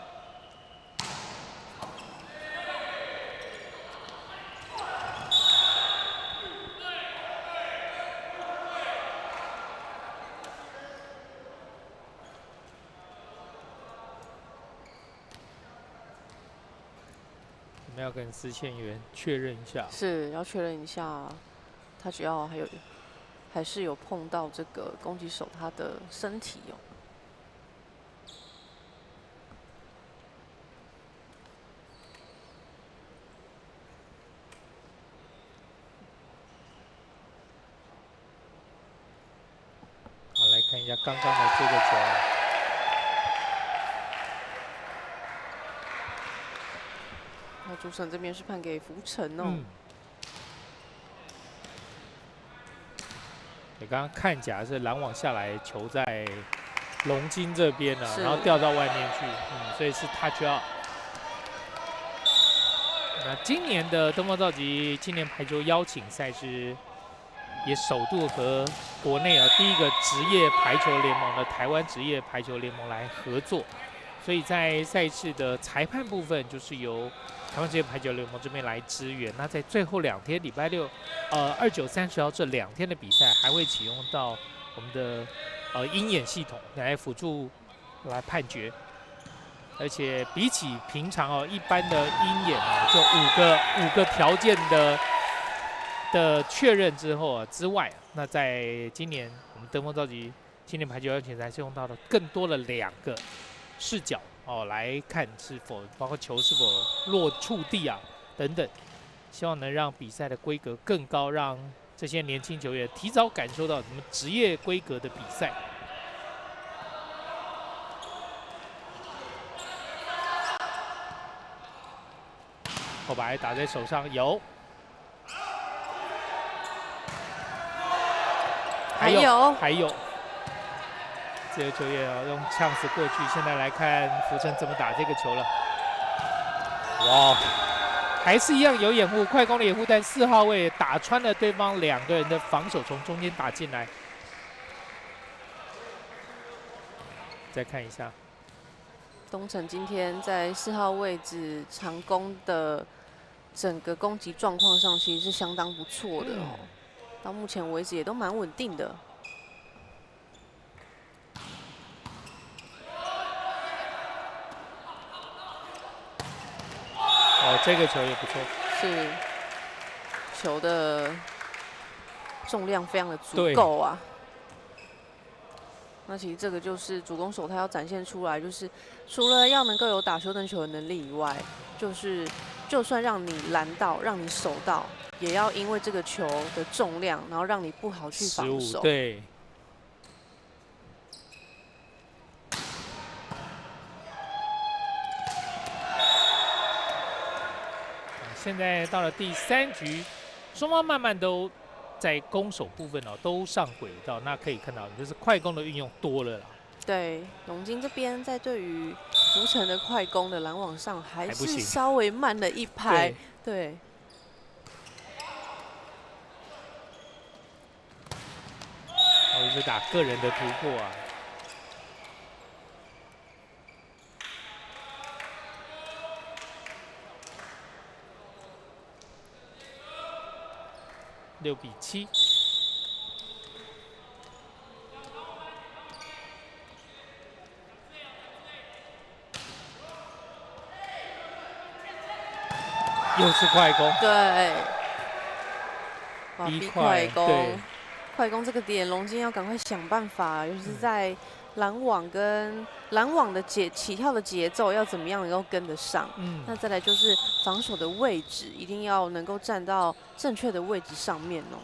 我们要跟司宪员确认一下，是要确认一下，他只要还是有碰到这个攻击手他的身体哦。好，来看一下刚刚的这个球。那主审这边是判给福城哦。你刚刚看起来是拦网下来，球在龙津这边呢，然后掉到外面去，所以是 touch out。那今年的东方召集青年排球邀请赛事，也首度和国内第一个职业排球联盟的台湾职业排球联盟来合作，所以在赛事的裁判部分就是由台湾职业排球联盟这边来支援。那在最后2天，礼拜六、29、30号这2天的比赛，还会启用到我们的鹰眼系统来辅助来判决。而且比起平常一般的鹰眼就五个条件的确认之后之外，那在今年我们登峰召集青年排球邀请赛是用到了更多的2个视角来看是否包括球是否落触地等等，希望能让比赛的规格更高，让这些年轻球员提早感受到什么职业规格的比赛。后白打在手上有，还有。这个球员用呛死过去，现在来看福城怎么打这个球了。哇，还是一样有掩护，快攻的掩护，但4号位打穿了对方2个人的防守，从中间打进来。再看一下，东城今天在4号位置长攻的整个攻击状况上，其实是相当不错的哦。到目前为止也都蛮稳定的。这个球也不错，是球的重量非常的足够啊。那其实这个就是主攻手他要展现出来，就是除了要能够有打修正球的能力以外，就算让你拦到，让你守到，也要因为这个球的重量，然后让你不好去防守。对。现在到了第3局，双方慢慢都在攻守部分都上轨道。那可以看到，就是快攻的运用多了啦。对，龙津这边在对于福城的快攻的拦网上还是还不行稍微慢了一拍。对，或者是打个人的突破啊。6比7。又是快攻，对，哇，逼逼快对快攻，快攻这个点，龙津要赶快想办法，尤其是在拦网跟拦网的起跳的节奏要怎么样能够跟得上。那再来就是防守的位置，一定要能够站到正确的位置上面哦。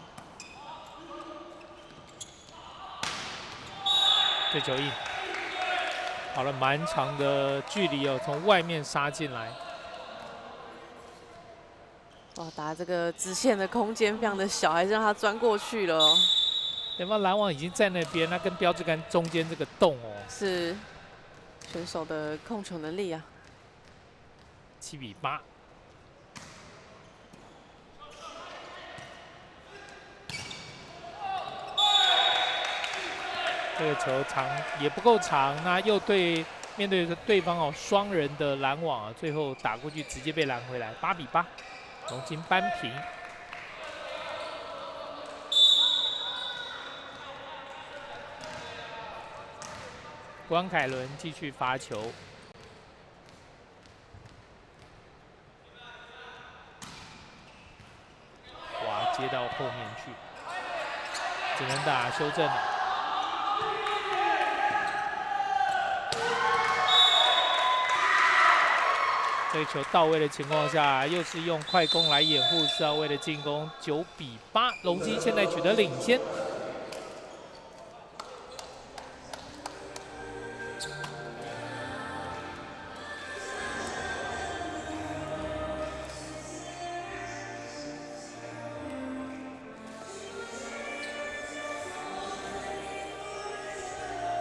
这球硬，跑了蛮长的距离哦，从外面杀进来。哇，打这个直线的空间非常的小，还是让他钻过去了。对方拦网已经在那边，那跟标志杆中间这个洞哦，是选手的控球能力啊。7比8。这个球长也不够长，那又面对对方哦双人的拦网啊，最后打过去直接被拦回来，8比8，龙津扳平。关凯伦继续发球，哇，接到后面去，只能打修正了。这个球到位的情况下，又是用快攻来掩护四号位的进攻，9比8，龙津现在取得领先。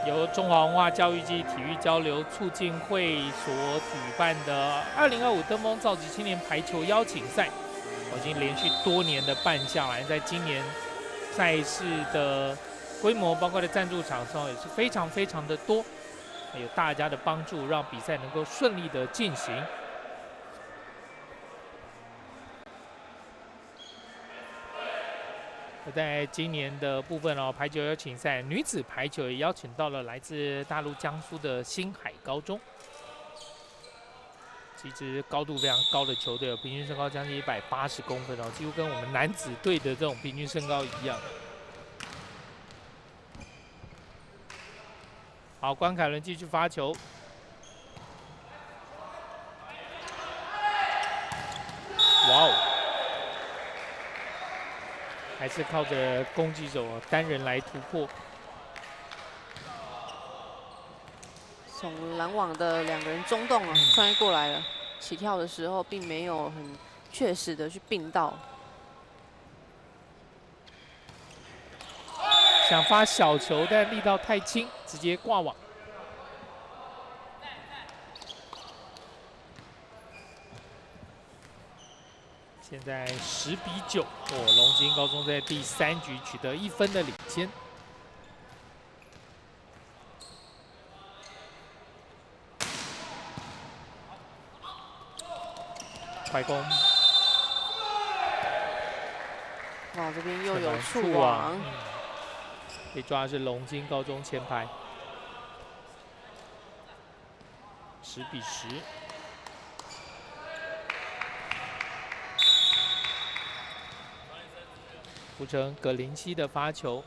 由中华文化教育暨体育交流促进会所举办的2025登峰造极青年排球邀请赛，已经连续多年的办下来，在今年赛事的规模，包括的赞助厂商也是非常非常的多，有大家的帮助，让比赛能够顺利的进行。在今年的部分哦，排球邀请赛女子排球也邀请到了来自大陆江苏的星海高中，是一支高度非常高的球队，平均身高将近180公分哦，几乎跟我们男子队的这种平均身高一样。好，关凯伦继续发球，哇哦！还是靠着攻击手单人来突破。从拦网的2个人中洞啊穿越过来了，起跳的时候并没有很确实的去并到。想发小球，但力道太轻，直接挂网。现在10比9，龙津高中在第3局取得1分的领先。快攻，哇，这边又有触网，被抓的是龙津高中前排，10比10。福城葛林西的发球，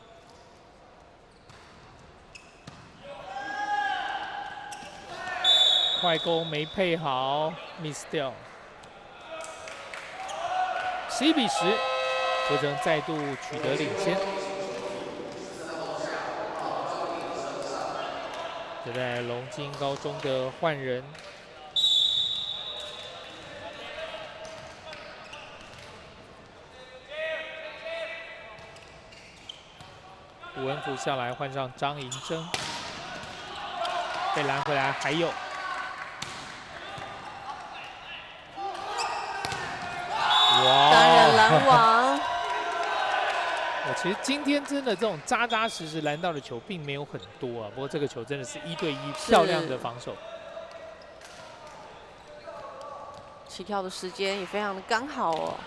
快攻没配好 ，miss 掉。11比10，福城再度取得领先。就在龙津高中的换人。吴文福下来换上张银珍。被拦回来，还有。哇！当然拦网。其实今天真的这种扎扎实实拦到的球并没有很多啊，不过这个球真的是1对1漂亮的防守。起跳的时间也非常的刚好哦。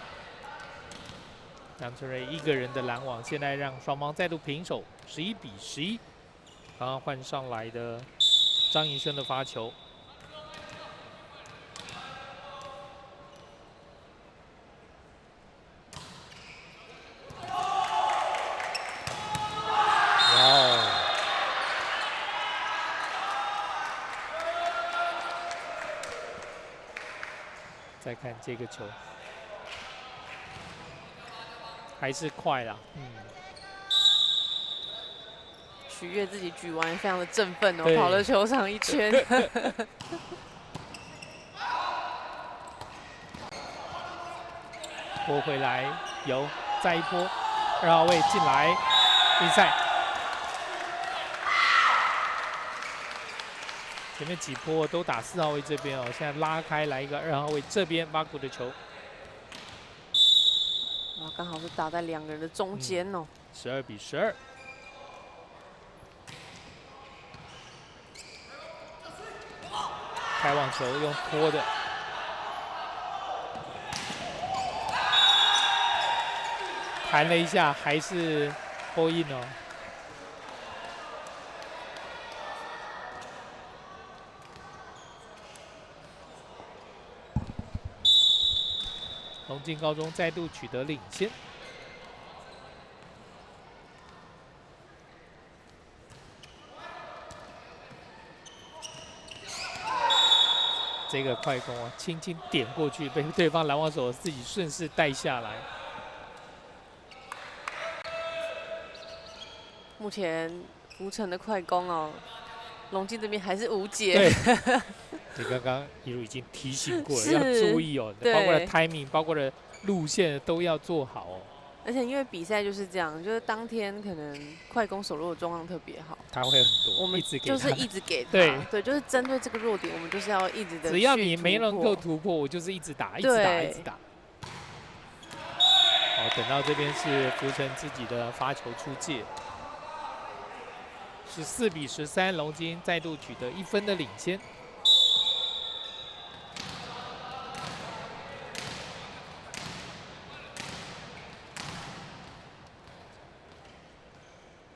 杨春瑞一个人的拦网，现在让双方再度平手，11比11。刚刚换上来的张怡萱的发球。再看这个球，还是快啦，许悦自己举完非常的振奋哦，对跑了球场一圈。拨回来，有再一波，2号位进来，比赛。前面几波都打4号位这边哦，现在拉开来一个2号位这边马古的球。哇，刚好是打在2个人的中间哦。12比12。开网球用拖的，弹了一下，还是拨印哦。龙津高中再度取得领先。这个快攻啊，轻轻点过去，被对方拦网手自己顺势带下来。目前福城的快攻哦，龙津这边还是无解。对，你刚刚一路已经提醒过了，要注意哦，包括了 timing， 包括了路线都要做好哦。而且因为比赛就是这样，就是当天可能快攻手弱的状况特别好，他会很多，我们就是一直给他，对，就是针对这个弱点，我们就是要一直的。只要你没能够突破，我就是一直打，一直打，一直打。好，等到这边是福城自己的发球出界，14比13，龙津再度取得1分的领先。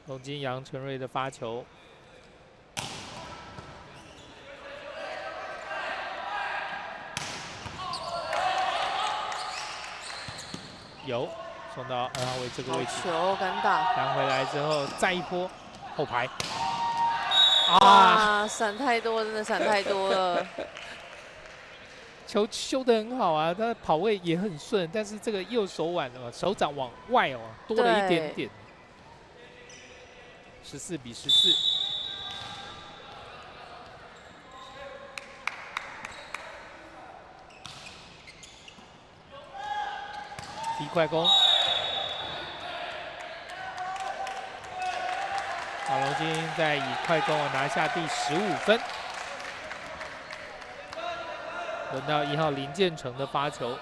龙津杨纯瑞的发球，有送到2号位这个位置，球敢打，弹回来之后再一波后排，啊，闪太多，真的闪太多了。球修得很好啊，他跑位也很顺，但是这个右手腕哦，手掌往外哦，多了一点点。14比14。低快攻，好，龙津再以快攻拿下第15分。轮到1号林建成的发球。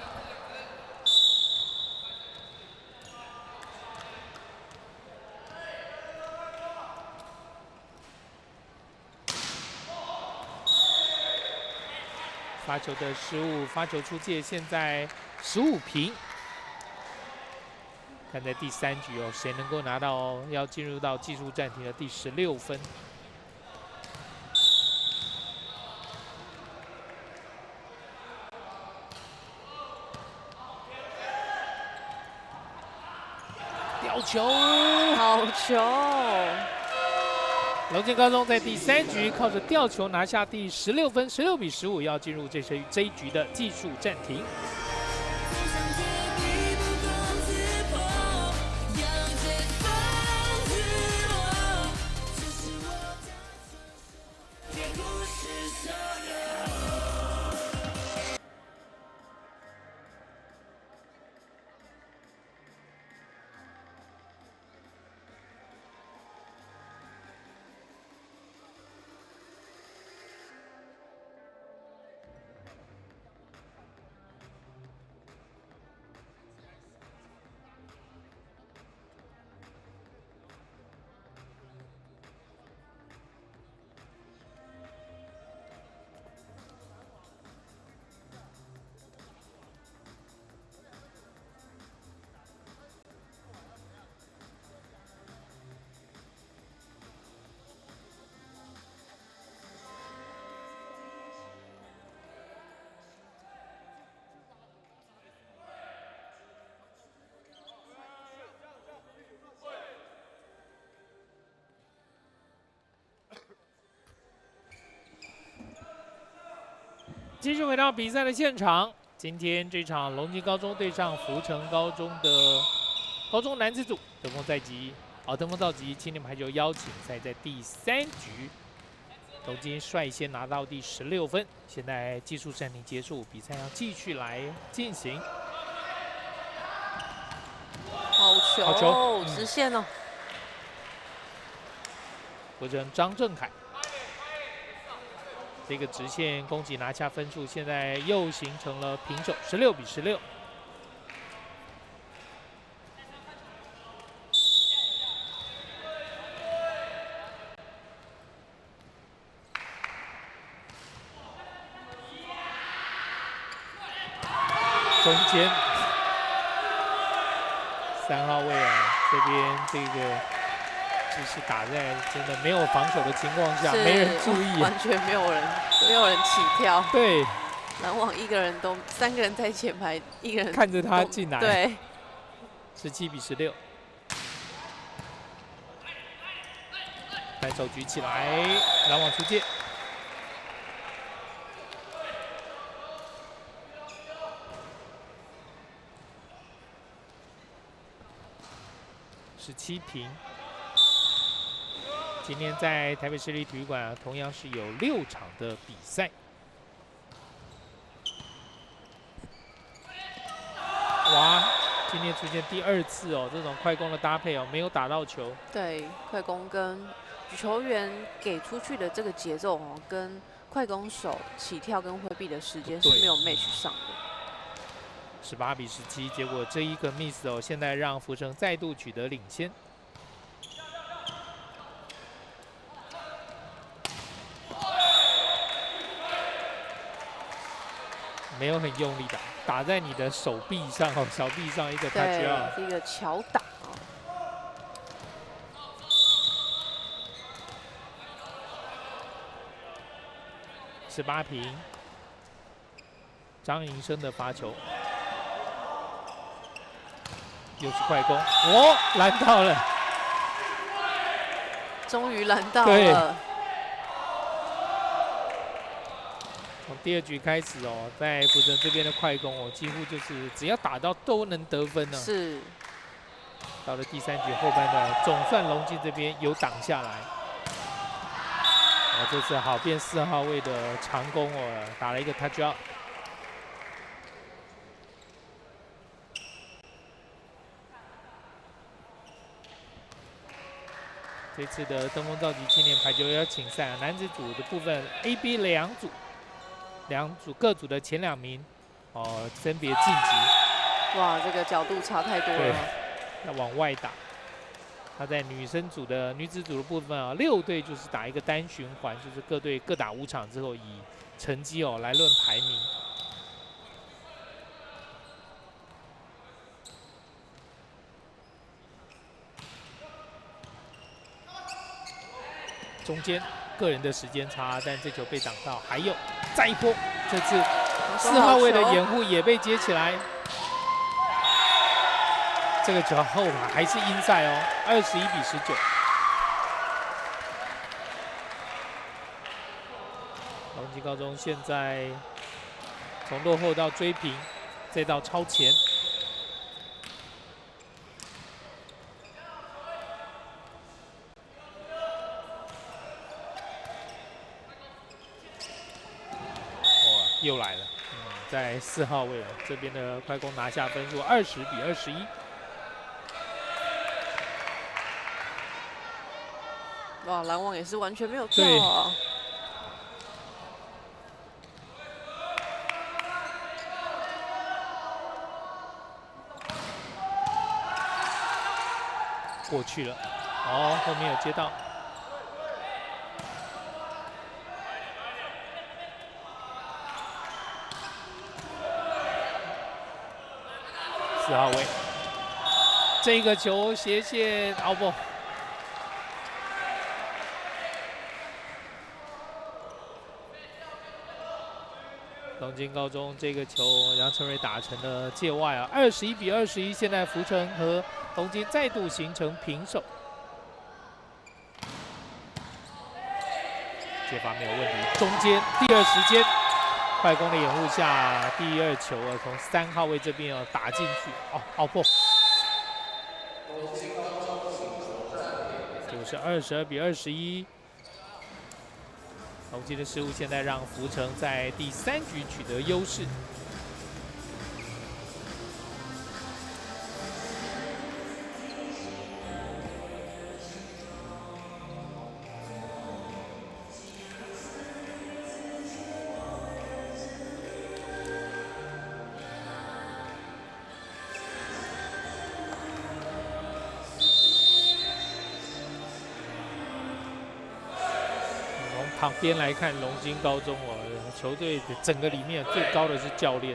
发球的失误，发球出界，现在15平。看在第3局哦，谁能够拿到要进入到技术暂停的第16分？吊球，好球！龙津高中在第3局靠着吊球拿下第16分，16比15，要进入这一局的技术暂停。继续回到比赛的现场，今天这场龙津高中对上福成高中的高中男子组登峰造极青年排球邀请赛在第3局，龙津率先拿到第16分。现在技术暂停结束，比赛要继续来进行。好球，直线哦。福成张正凯。 这个直线攻击拿下分数，现在又形成了平手，16比16。中间3号位啊，这边这个。 就是打在真的没有防守的情况下，没人注意，完全没有人起跳。对，篮网3个人在前排，一个人看着他进来。对，17比16。单手举起来，篮网出界。17平。 今天在台北市立体育馆啊，同样是有6场的比赛。哇，今天出现第2次哦，这种快攻的搭配哦，没有打到球。对，快攻跟球员给出去的这个节奏哦，跟快攻手起跳跟挥臂的时间是没有 match 上的。18比17，结果这一个 miss 哦，现在让福成再度取得领先。 没有很用力打在你的手臂上哦，小臂上一个 touch out， 一个巧打18平，张银生的罚球，又是快攻，哦，拦到了，终于拦到了。 从第2局开始哦，在福成这边的快攻哦，几乎就是只要打到都能得分呢。是。到了第3局后半段，总算龙津这边有挡下来。这次好变4号位的长攻哦，打了一个 touch out。这次的登峰造极青年排球邀请赛啊，男子组的部分 A、B 两组各组的前2名哦，分别晋级。哇，这个角度差太多了。要往外打。那在女子组的部分啊，6队就是打一个单循环，就是各队各打5场之后，以成绩哦来论排名。中间个人的时间差，但这球被挡到，还有再一波，这次4号位的掩护也被接起来。这个球后排还是inside哦，21比19。龙津高中现在从落后到追平，再到超前。又来了，在4号位这边的快攻拿下分数20比21。哇，篮网也是完全没有跳啊！过去了，哦，后面有接到。4号位，这个球斜线out ball。龙津高中这个球，杨成瑞打成了界外啊，21比21。现在福成和龙津再度形成平手。接发没有问题，中间第2时间，快攻的掩护下，第二球啊，从3号位这边哦打进去，哦，好破。就是22比21。龙基的失误现在让福成在第3局取得优势。旁边来看，龙津高中哦，球队整个里面最高的是教练。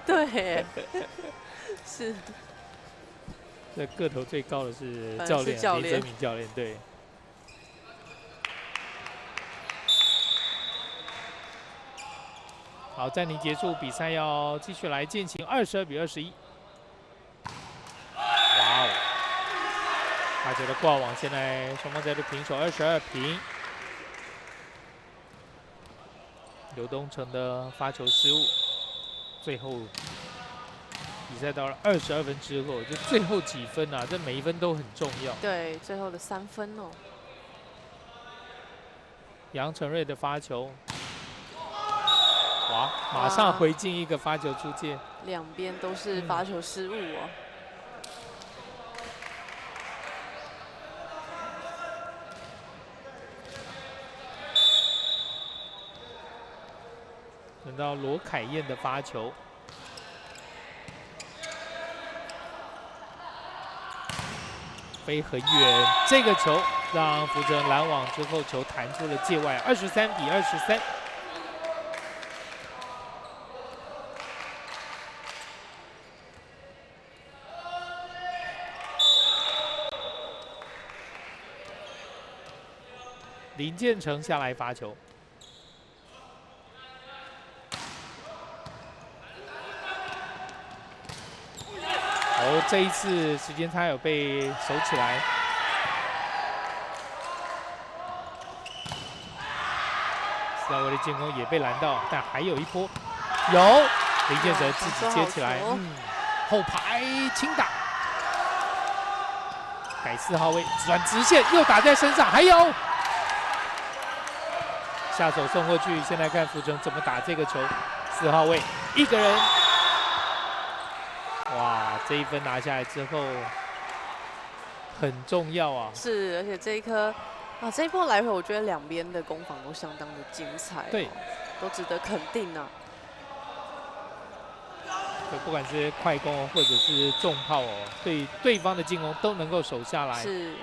对，是。这个头最高的是教练林哲敏教练，对。好，暂停结束，比赛要继续来进行，22比21。哇哦！发球的挂网，现在双方再度平手，22平。刘东成的发球失误，最后比赛到了22分之后，就最后几分啊，这每一分都很重要。对，最后的3分哦。杨承瑞的发球，哇，马上回进一个发球出界。两边都是发球失误哦。轮到罗凯燕的发球，飞很远，这个球让福成拦网之后，球弹出了界外，23比23。林建成下来发球。哦，这一次时间差有被守起来。4号位的进攻也被拦到，但还有一波，有林建成自己接起来，后排轻打，改4号位转直线又打在身上，还有下手送过去。现在看福成怎么打这个球，4号位一个人。哇，这一分拿下来之后很重要啊！是，而且这一颗啊，这一波来回，我觉得两边的攻防都相当的精彩，对，都值得肯定啊。对，不管是快攻或者是重炮哦，对对方的进攻都能够守下来。是。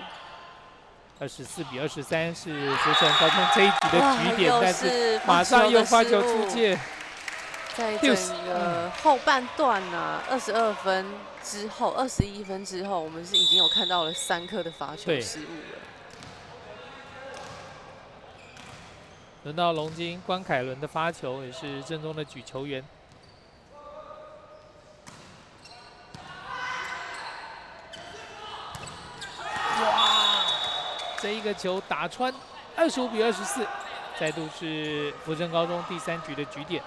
24比23是福成高中这一局的局点，但是马上又发球出界。在整个后半段啊，22分之后，21分之后，我们是已经有看到了3颗的罚球失误了。轮到龙津关凯伦的发球，也是正宗的举球员。哇，这一个球打穿，25比24，再度是福成高中第3局的局点。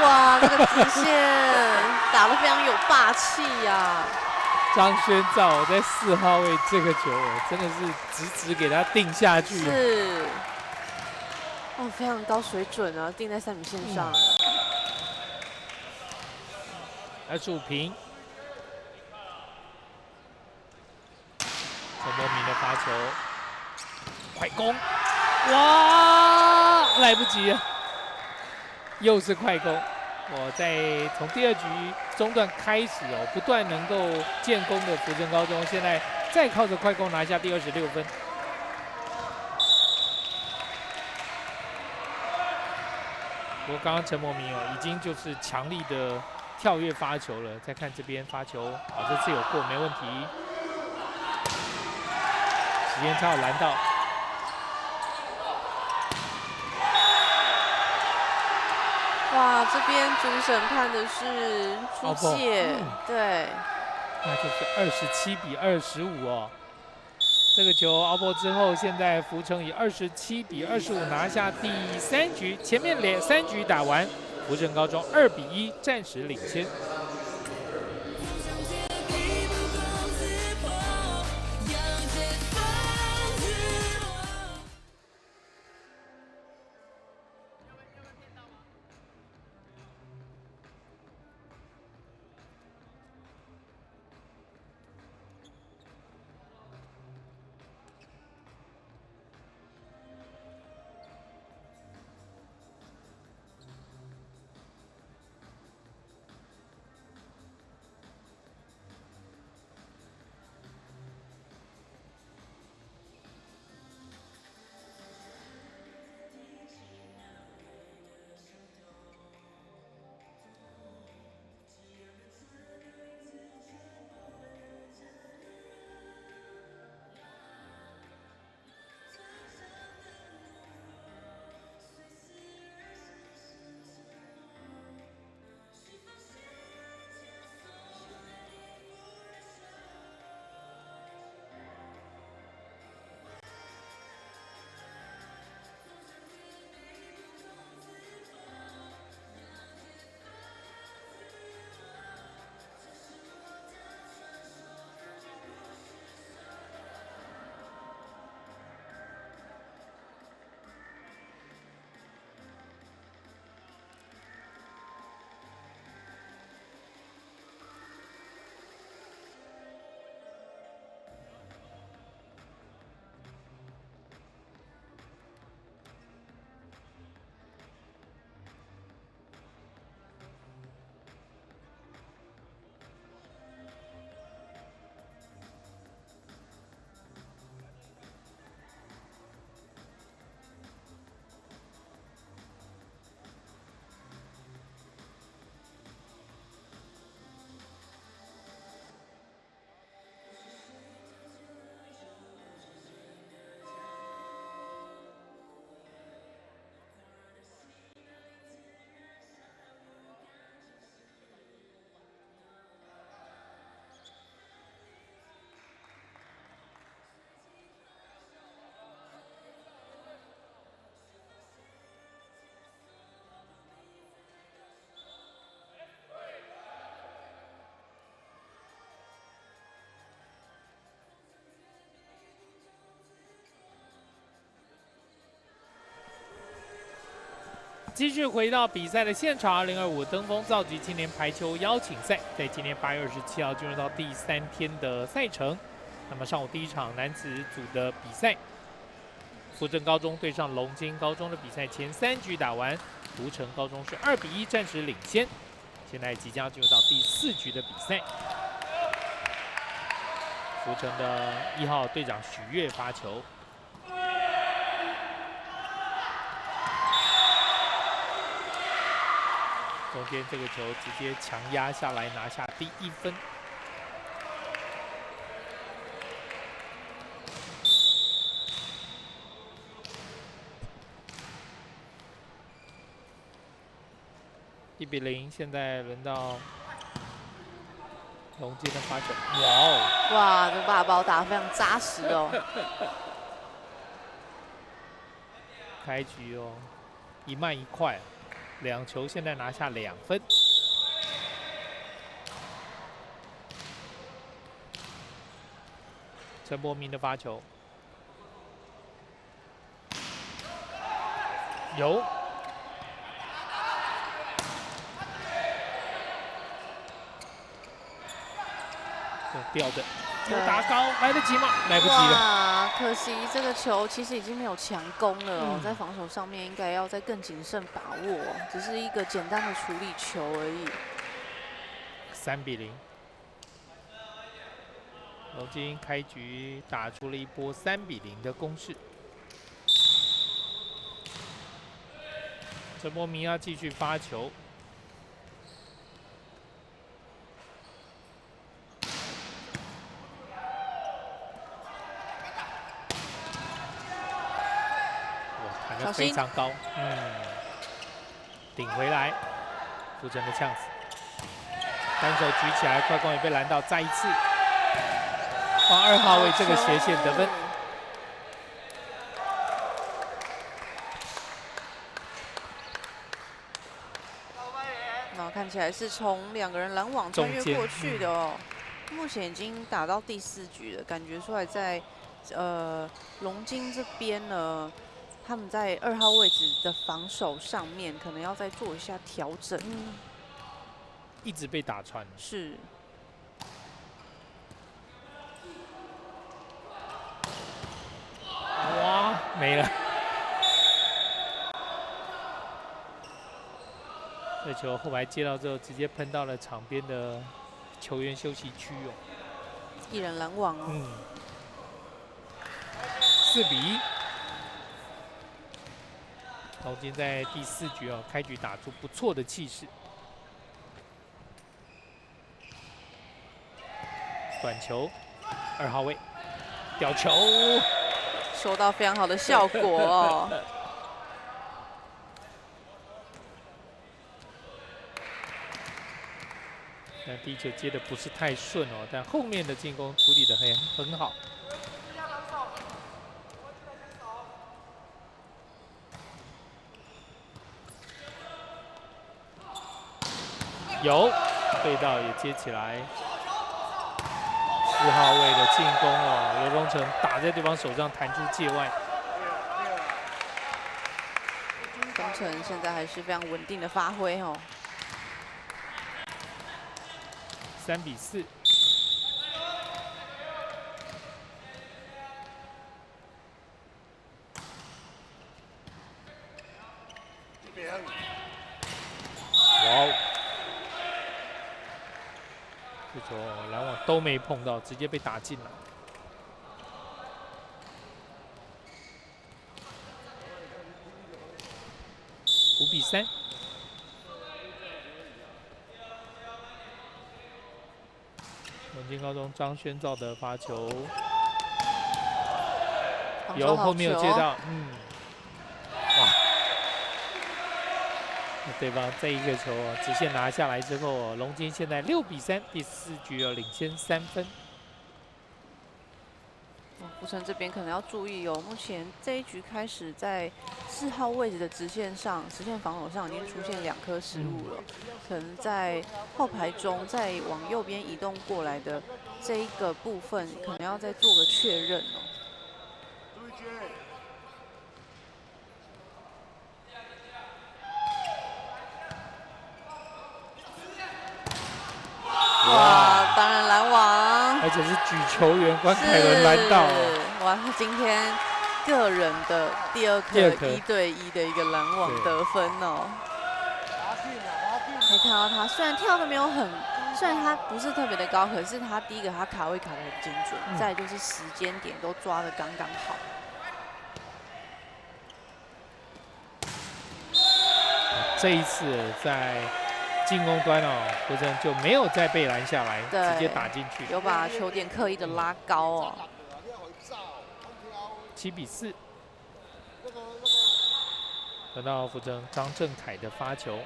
哇，那个直线打得非常有霸气呀！张轩兆在4号位这个球，真的是直直给他定下去。是，哦，非常高水准啊，定在3米线上。25平，陈柏明的发球，快攻，哇，来不及了，又是快攻。我在从第2局中段开始哦，不断能够建功的福成高中，现在再靠着快攻拿下第26分。不过刚刚陈柏明哦，已经就是强力的跳跃发球了。再看这边发球，啊，这次有过，没问题。时间差有拦到。哇，这边主审判的是出界，对，那就是27-25哦。这个球熬破之后，现在福成以27-25拿下第3局，前面3局打完，福成高中2-1暂时领先。继续回到比赛的现场，2025登峰造极青年排球邀请赛，在今年8月27号进入到第3天的赛程。那么上午第1场男子组的比赛，福成高中对上龙津高中的比赛前3局打完，福成高中是2-1暂时领先。现在即将进入到第4局的比赛，福成的1号队长许悦发球。中间这个球直接强压下来，拿下第1分。1-0，现在轮到龙津的发球。哇哦！哇，这把包打得非常扎实哦。开局哦，一慢一快。2球现在拿下2分。陈柏明的发球，有，吊着，有打高，来得及吗？来不及了。哇，可惜这个球其实已经没有强攻了哦，在防守上面应该要再更谨慎把握，只是一个简单的处理球而已。3-0，龙津开局打出了一波3-0的攻势。陈柏明要继续发球。非常高，顶回来，福成的呛死，单手举起来，快攻也被拦到，再一次，帮2号位这个斜线得分。那看起来是从2个人拦网穿越过去的哦。目前已经打到第4局了，感觉出来在龙金这边呢，他们在2号位置的防守上面可能要再做一下调整。一直被打穿。是。哇，没了。这球后排接到之后，直接喷到了场边的球员休息区哦。一人拦网哦。4比1。龙金在第4局哦，开局打出不错的气势。短球，2号位，吊球，收到非常好的效果哦。那第一球接的不是太顺哦，但后面的进攻处理的很好。有对到也接起来，4号位的进攻哦，刘荣成打在对方手上弹出界外。东城现在还是非常稳定的发挥哦。3比4。哇哦！这球拦网都没碰到，直接被打进了。5比3。龙津高中张宣照的发球，有后面有接到，哇！对方这一个球哦，直线拿下来之后哦，龙津现在6比3，第4局哦领先3分。福成这边可能要注意哦，目前这一局开始在4号位置的直线上，直线防守上已经出现2颗失误了，可能在后排中再往右边移动过来的这一个部分，可能要再做个确认哦。哇，当然拦网，而且是举球员关凯伦拦到哦。哇，他今天个人的第2颗1对1的一个拦网得分哦。可以看到他虽然跳的没有很，虽然他不是特别的高，可是他第一个他卡位卡得很精准，再来就是时间点都抓得刚刚好。这一次在进攻端哦，福成就没有再被拦下来，直接打进去，有把球点刻意的拉高哦。7比4。轮到福成张正凯的发球，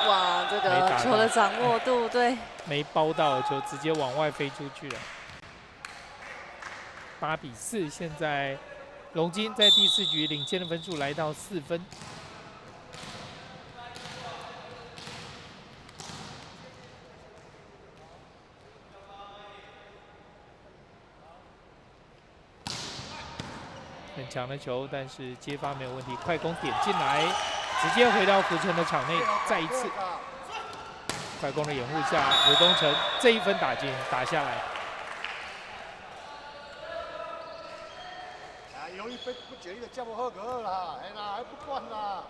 哇，这个球的掌握度，对，没包到的球直接往外飞出去了。8比4，现在龙津在第4局领先的分数来到4分。很强的球，但是接发没有问题，快攻点进来，直接回到福成的场内，再一次快攻的掩护下，刘东成这一分打进，打下来。由于不建议就接不好个啦，哎啦，还不管啦，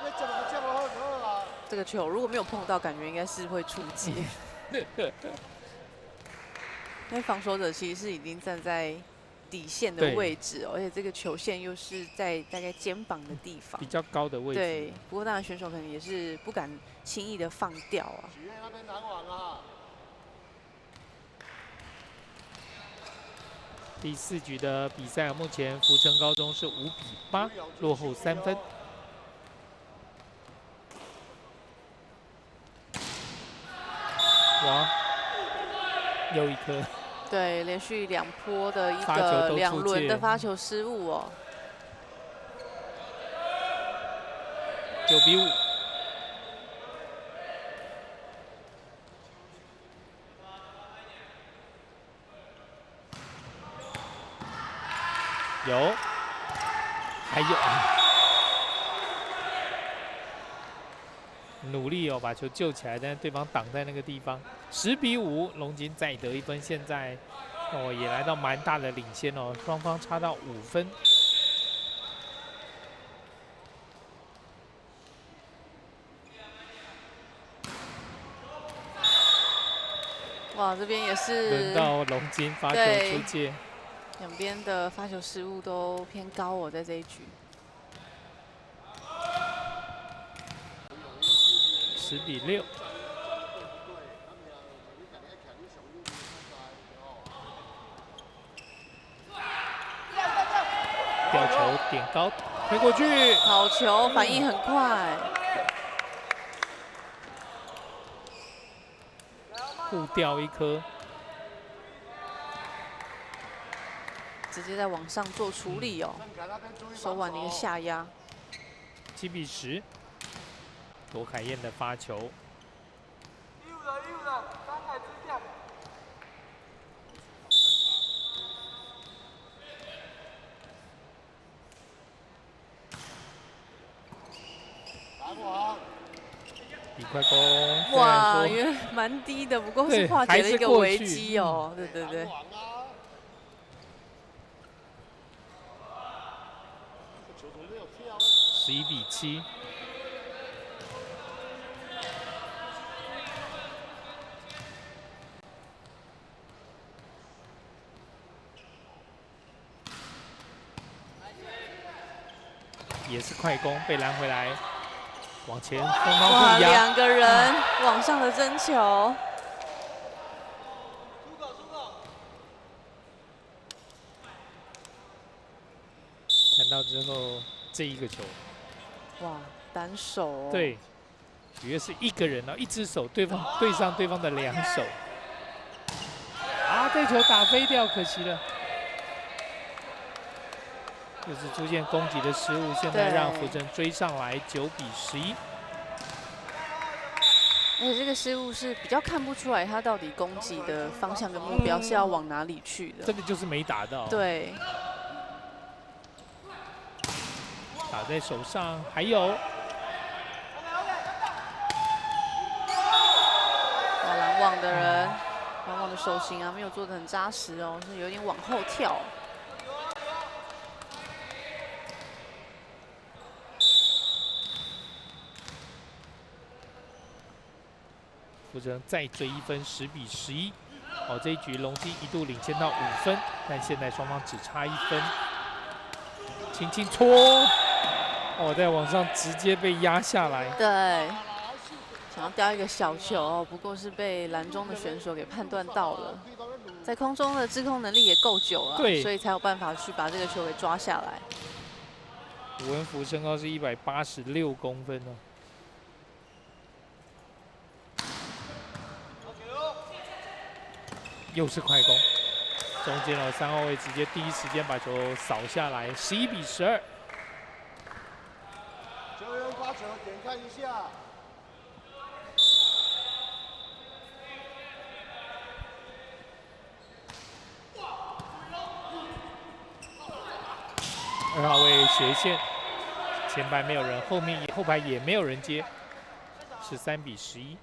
你接不好个啦。这个球如果没有碰到，感觉应该是会出界。因为防守者其实是已经站在底线的位置，而且这个球线又是在大概肩膀的地方，比较高的位置。对，不过当然选手可能也是不敢轻易的放掉啊。许愿那边拦网啊。第4局的比赛，目前福成高中是5比8，落后3分。哇，又一颗。对，连续2波的一发球个都出界2轮的发球失误哦。 9比5。有，还有，努力哦，把球救起来，但是对方挡在那个地方。10比5，龙津再得1分，现在哦也来到蛮大的领先哦，双方差到5分。 哇，这边也是轮到龙津发球出界，两边的发球失误都偏高哦，在这一局。 10比6。吊球点高推过去，好球，反应很快。互掉1颗，直接在往上做处理哦，手腕的一个下压。7比10。罗凯燕的发球。 比快攻，哇，原来蛮低的，不过是化解了一个危机哦。对对对。11比7。也是快攻，被拦回来。 往前，双方哇，互压2个人往上的争球，看到之后这一个球，哇，单手、哦，对，主要是1个人哦，1只手对上对方的2手，啊，这球打飞掉，可惜了。 就是出现攻击的失误，现在让福成追上来9比11。而且这个失误是比较看不出来他到底攻击的方向跟目标是要往哪里去的。真的就是没打到。对。打在手上，还有。哇，拦网的人，拦网的手型啊，没有做得很扎实哦，是有点往后跳。 福成再追1分，10比11。哦，这一局龙津一度领先到5分，但现在双方只差1分。轻轻戳，哦，在网上直接被压下来。对，想要叼一个小球哦，不过是被篮中的选手给判断到了。在空中的制空能力也够久了，对，所以才有办法去把这个球给抓下来。吴文福身高是186公分哦。 又是快攻，中间哦，3号位直接第一时间把球扫下来，11比12。球员发球点看一下。2号位斜线，前排没有人，后排也没有人接，13比11。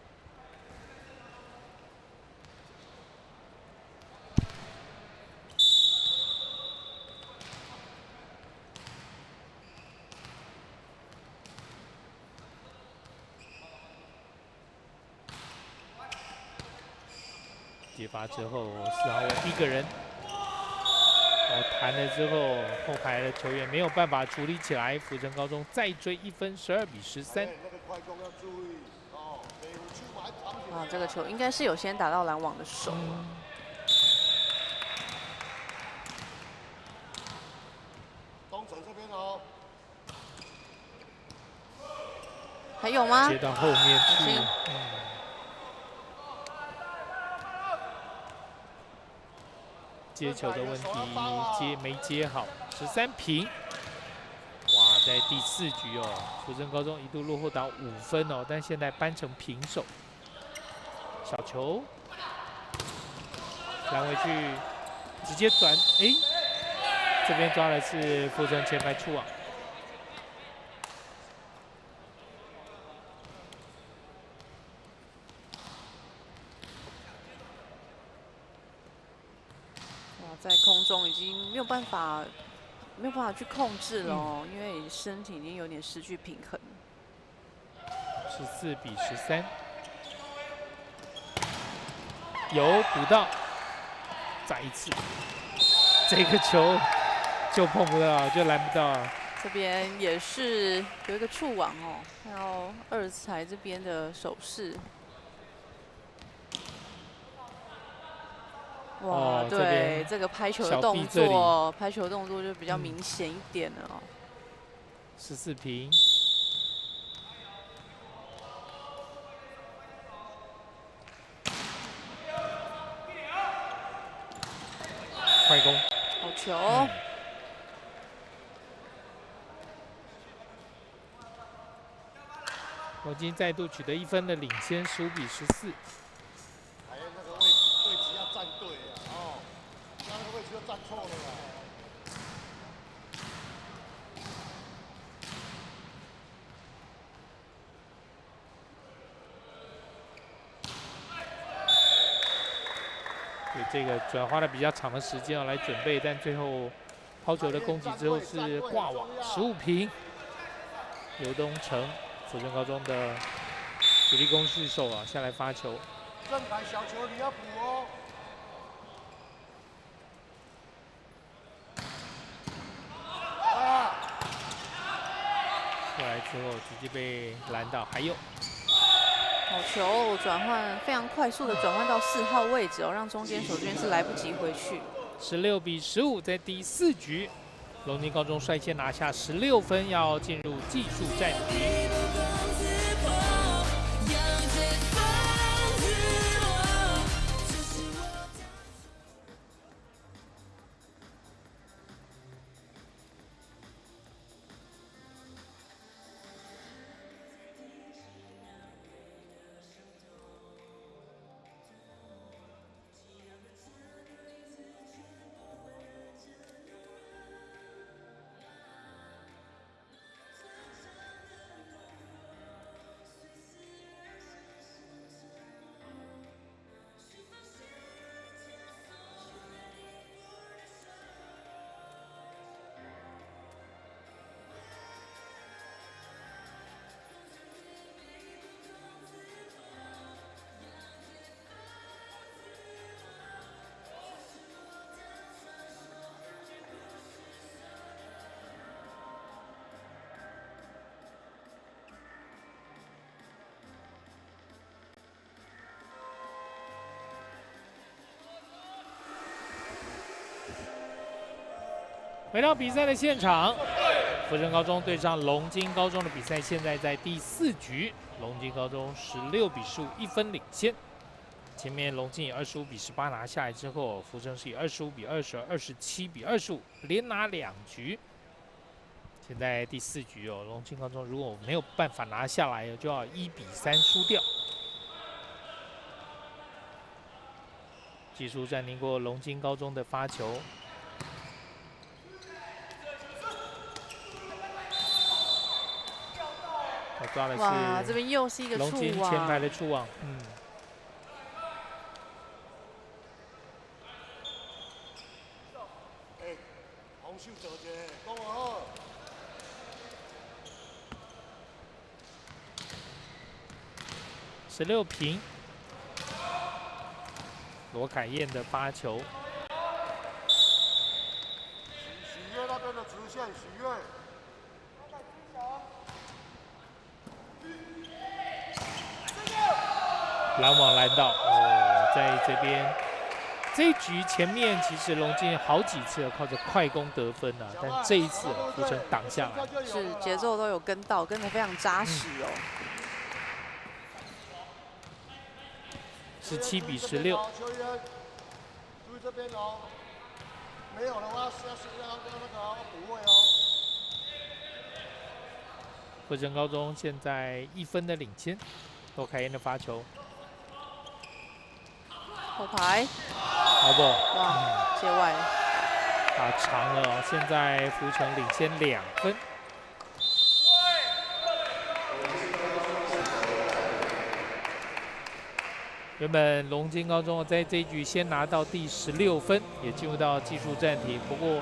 接发之后，4号位1个人，哦，弹了之后，后排的球员没有办法处理起来，福成高中再追1分，12比13。啊，这个球应该是有先打到拦网的手。还有吗？接到后面去。接球的问题，没接好，13平。哇，在第4局哦，福城高中一度落后到5分哦，但现在扳成平手。小球，拦回去，直接转，哎，这边抓的是福城前排触网。在空中已经没有办法去控制了哦，因为身体已经有点失去平衡。14比13，有补到，再一次，这个球就碰不到，就拦不到。这边也是有一个触网哦，还有二才这边的手势。哇，对，这个拍球的动作，就比较明显一点了哦。14平，快攻，好球！龙津再度取得1分的领先，15比14。还有那个位置要站对啊，哦，那个位置又站错了啦。对，这个主要花了比较长的时间来准备，但最后抛球的攻击之后是挂网，15平。刘东成，福城高中的主力攻势手啊，下来发球。郑凯小球你要补哦。过来之后直接被拦到，还有。好球转换非常快速的转换到4号位置哦，让中间守军是来不及回去。16比15，在第4局，龙津高中率先拿下16分，要进入技术战局。回到比赛的现场，福城高中对上龙津高中的比赛，现在在第4局，龙津高中16比15，1分领先。前面龙津以25比18拿下来之后，福城是以25比20、27比25连拿2局。现在第4局哦，龙津高中如果没有办法拿下来，就要1比3输掉。技术暂停过龙津高中的发球。抓的是哇，这边又是一个触网，龙津前排的触网，洪秀做者，讲得好。16平，罗凯燕的发球，许悦那边的直线，许悦。拦网拦到哦，在这边这一局前面其实龙津好几次靠着快攻得分啊，但这一次福城挡下来，是节奏都有跟到，跟得非常扎实哦。17比16。球员注意这边哦，没有的话是要那个补位哦。福城高中现在1分的领先，罗凯燕的发球，后排，好不？哇，界外，打长了哦，现在福城领先2分。原本龙津高中在这一局先拿到第16分，也进入到技术暂停。不过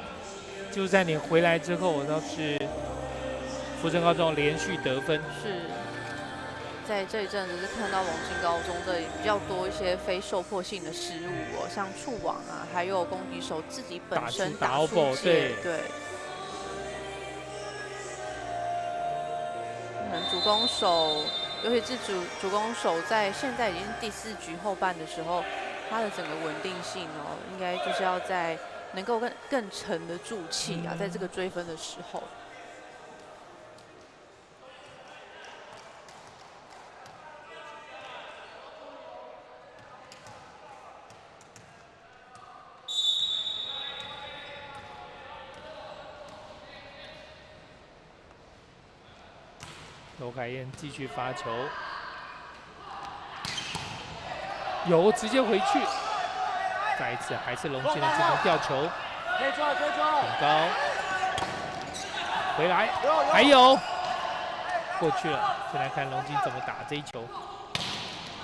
技术暂停回来之后，倒是福城高中连续得分。是在这一阵子是看到龙津高中的比较多一些非受迫性的失误哦，像触网啊，还有攻击手自己本身打出界，对。可能主攻手。尤其是主攻手在现在已经第4局后半的时候，他的整个稳定性哦，应该就是要在能够更沉得住气啊，在这个追分的时候。罗凯燕继续发球，有直接回去，再一次还是龙津的进攻吊球，可以抓，可以抓，很高，回来，还有过去了。先来看龙津怎么打这一球，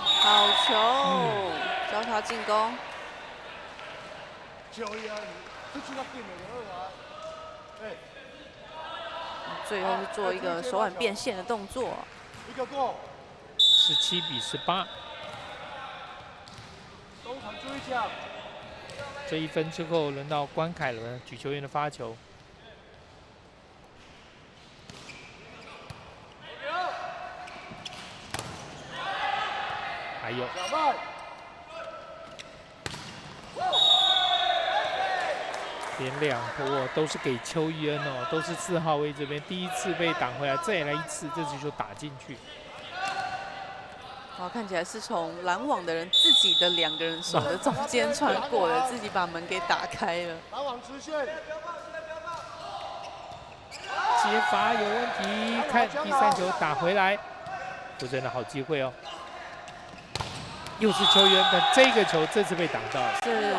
好球，交叉进攻。球员出去那对面的啊，哎。最后是做一个手腕变线的动作，一个过，17比18。中场注意下。这1分之后，轮到关凯伦举球员的发球。还有。连2波都是给邱一恩哦，都是4号位这边第一次被挡回来，再来1次，这次就打进去。哇，看起来是从拦网的人自己的2个人手的中间穿过的，自己把门给打开了。拦网直线。接罚有问题，看第3球打回来，福城的好机会哦。又是邱一恩，但这个球这次被挡到了。是。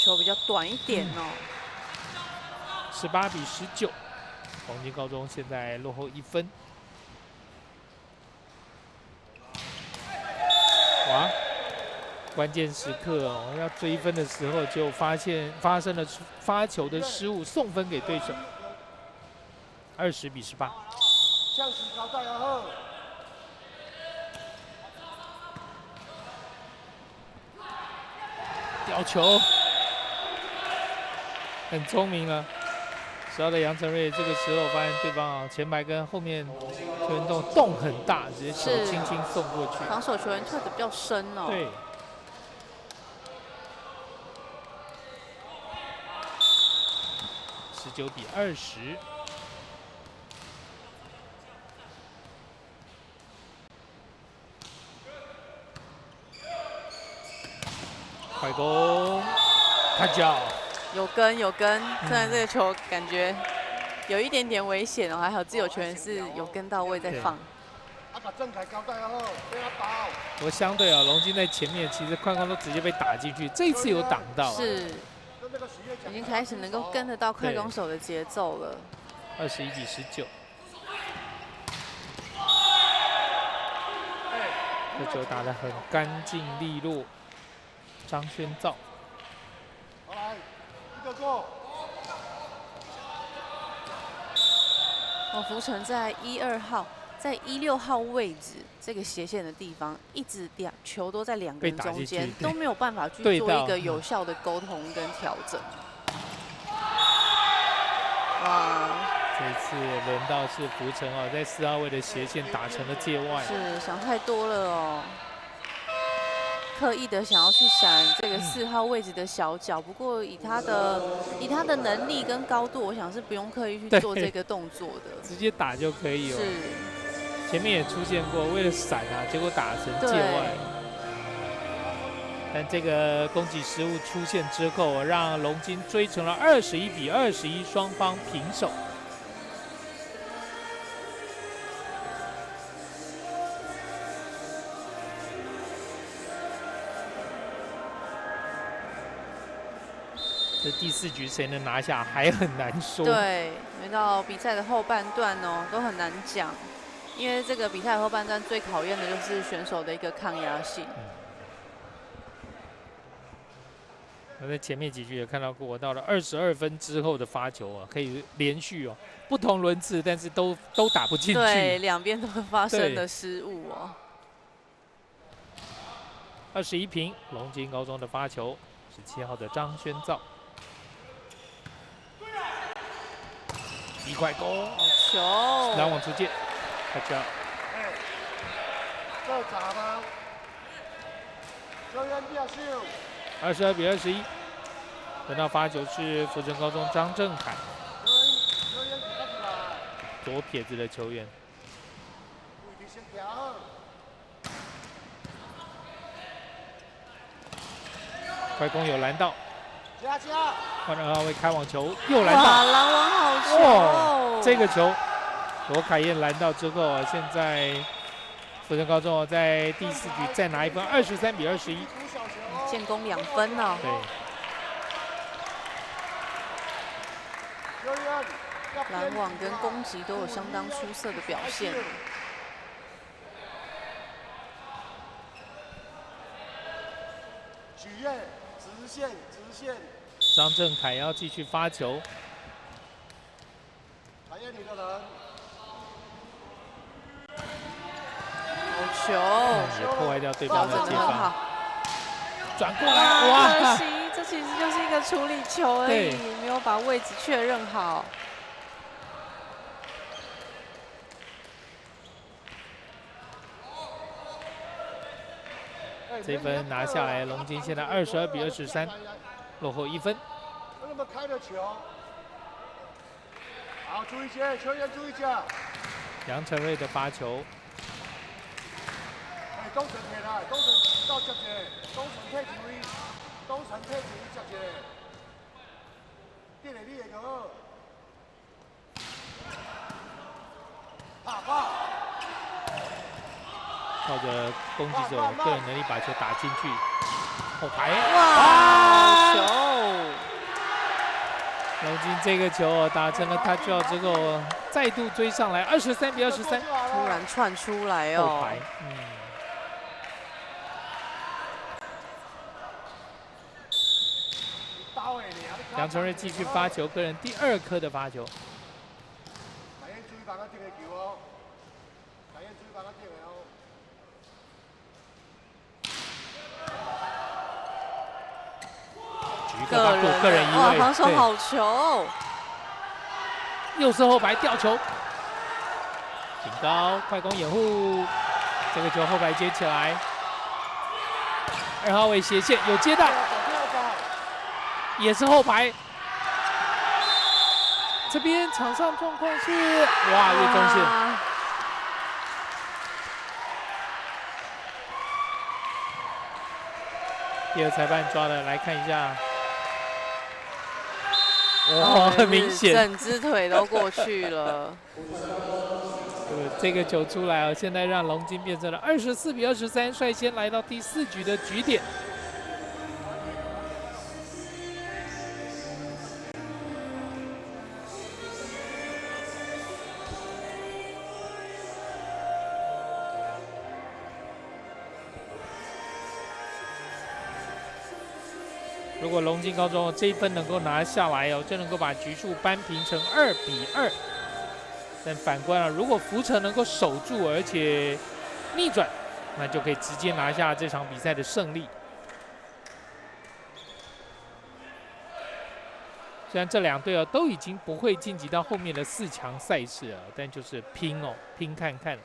球比较短一点哦。18比19，龙津高中现在落后1分。哇！关键时刻哦，要追分的时候，就发生了发球的失误，送分给对手。20比18。向前交代啊好。吊球。很聪明了，10号的杨承瑞这个时候发现对方啊前排跟后面球员洞很大，直接球轻轻送过去。防守球员退的比较深哦。对。19比20。快攻，他脚。有跟，虽然这个球感觉有一点点危险哦，还好自由球员是有跟到位再放。不过相对啊，龙津在前面其实快攻都直接被打进去，这一次有挡到。是，已经开始能够跟得到快攻手的节奏了。21比19。这球打得很干净利落，张轩造。福城在1、2号，在16号位置这个斜线的地方，一直球都在2个人中间，都没有办法去做一个有效的沟通跟调整。哇！这一次轮到是福城哦，在4号位的斜线打成了界外。是想太多了哦。刻意的想要去闪这个4号位置的小脚，不过以他的能力跟高度，我想是不用刻意去做这个动作的，直接打就可以哦。是，前面也出现过，为了闪啊，结果打成界外。但这个攻击失误出现之后，让龙金追成了21比21，双方平手。这第4局谁能拿下还很难说。对，因为到比赛的后半段哦，都很难讲，因为这个比赛后半段最考验的就是选手的一个抗压性。我在前面几局也看到过，到了22分之后的发球啊，可以连续哦，不同轮次，但是都打不进去。对，两边都发生了失误哦。21平，龙津高中的发球，17号的张宣造。一块攻，好球！拦网出界，开球。这咋吗？球员表秀。22比21，等到发球是福城高中张正凯，左撇子的球员。快攻有拦到，换2号位开网球又拦到，哇，拦网好球哦！这个球罗凯燕拦到之后，现在福城高中在第4局再拿1分，23比21，建功2分哦。对，拦网跟攻击都有相当出色的表现。许愿，直线，直线。张正凯要继续发球，考验你的人。好球！也破坏掉对方的接发。好。转过来，哇！可惜，这其实就是一个处理球而已，没有把位置确认好。这分拿下来，龙津现在22比23，落后1分。那么开的球，好，注意些，球员注意下。杨成瑞的发球。东城摕来，东城到接者，东城摕一位，东城摕一位接者，顶下你的就好。打。靠着攻击手个人能力把球打进去，后排哇！球！龙津这个球打成了touch之后，再度追上来，23比23，突然窜出来哦。后排，杨成瑞继续发球，个人第2颗的发球。个人一位，防守好球！右侧后排吊球，顶高快攻掩护，这个球后排接起来，2号位斜线有接到，也是后排。这边场上状况是哇越中线，第2裁判抓的，来看一下。哇，很明显，整只腿都过去了。这个球出来现在让龙津变成了24比23，率先来到第4局的局点。如果龙津高中这一分能够拿下来就能够把局数扳平成2比2。但反观如果福城能够守住而且逆转，那就可以直接拿下这场比赛的胜利。虽然这2队都已经不会晋级到后面的4强赛事了，但就是拼拼看看。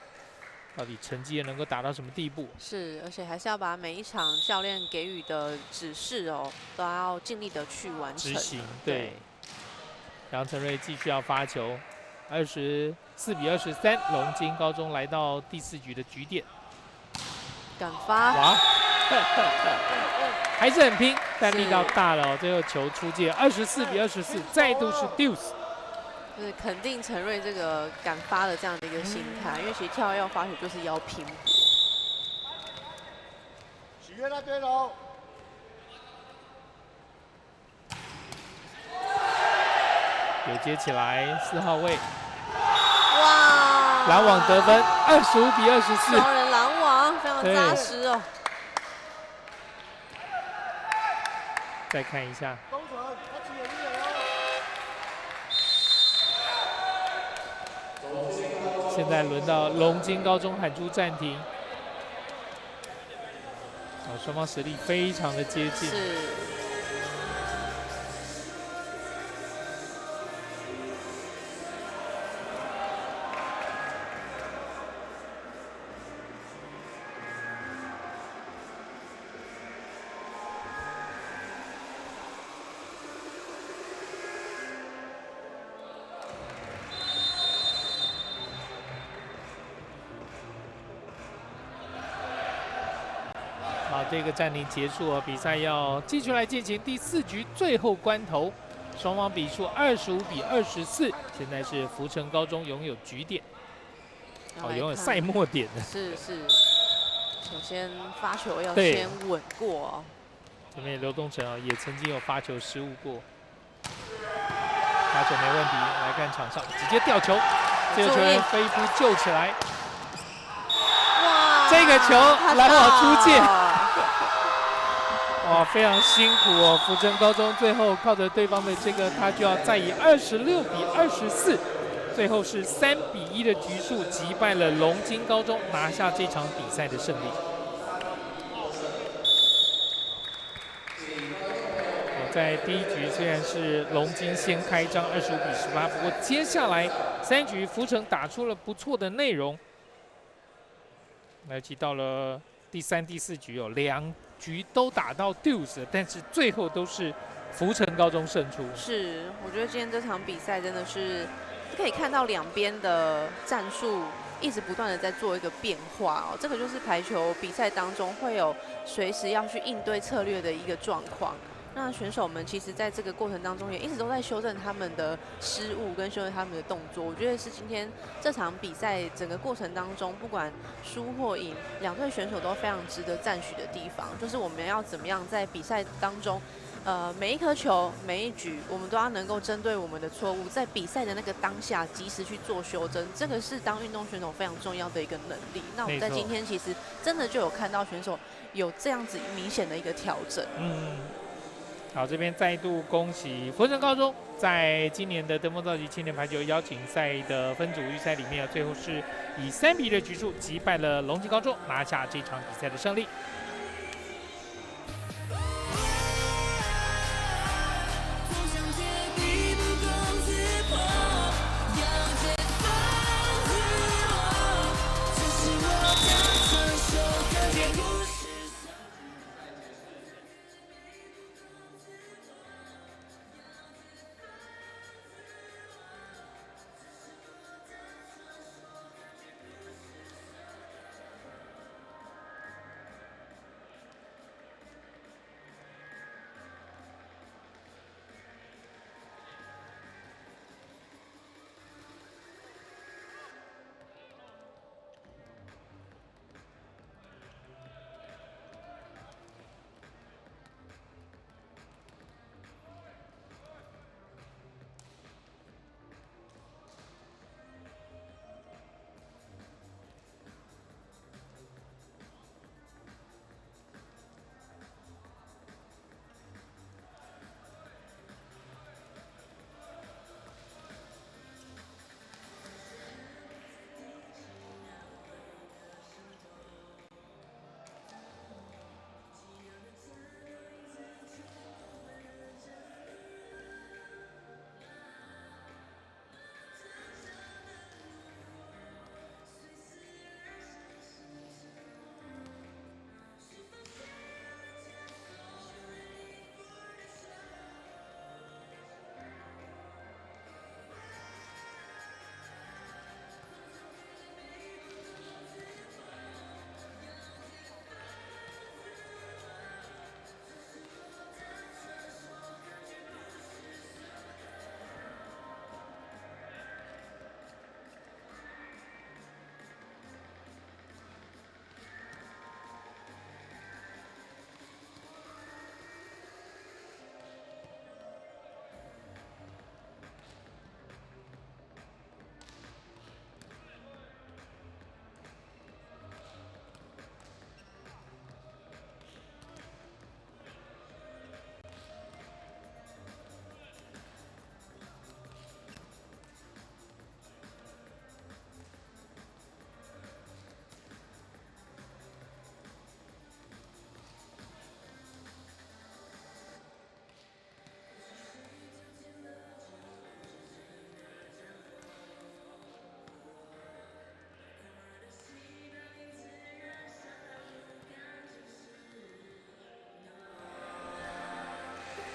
到底成绩能够打到什么地步？是，而且还是要把每一场教练给予的指示哦，都要尽力的去完成执行。对，杨承瑞继续要发球，24比23，龙津高中来到第4局的局点。敢发，哇，还是很拼，但力道大了哦。最后球出界，24比24，再度是 deuce。就是肯定陈瑞这个敢发的这样的一个心态，因为其实跳跃发球就是要拼搏。许愿那边喽。有接起来，4号位，哇！拦网得分，25比24。双人拦网非常扎实哦。再看一下，东城，他只有1人哦。现在轮到龙津高中喊出暂停。双方实力非常的接近。是。好，这个暂停结束哦，比赛要继续来进行第4局最后关头，双方比数25比24，现在是福成高中拥有局点，拥有赛末点的。是，首先发球要先稳过哦。这边刘东成也曾经有发球失误过，发球没问题。来看场上，直接吊球，这个球员飞扑救起来。哇，这个球拦网出界。哇，非常辛苦哦！福成高中最后靠着对方的这个，他就要再以26比24，最后是3比1的局数击败了龙津高中，拿下这场比赛的胜利。在第1局虽然是龙津先开张25比18，不过接下来3局福成打出了不错的内容。尤其到了第3、第4局2局都打到 deuce， 但是最后都是福成高中胜出。是，我觉得今天这场比赛真的是可以看到两边的战术一直不断的在做一个变化哦。这个就是排球比赛当中会有随时要去应对策略的一个状况。那选手们其实在这个过程当中也一直都在修正他们的失误跟修正他们的动作。我觉得是今天这场比赛整个过程当中，不管输或赢，两队选手都非常值得赞许的地方，就是我们要怎么样在比赛当中，每一颗球、每一局，我们都要能够针对我们的错误，在比赛的那个当下及时去做修正。这个是当运动选手非常重要的一个能力。那我们在今天其实真的就有看到选手有这样子明显的一个调整。好，这边再度恭喜福成高中在今年的登峰造极青年排球邀请赛的分组预赛里面，最后是以3比1的局数击败了龙津高中，拿下这场比赛的胜利。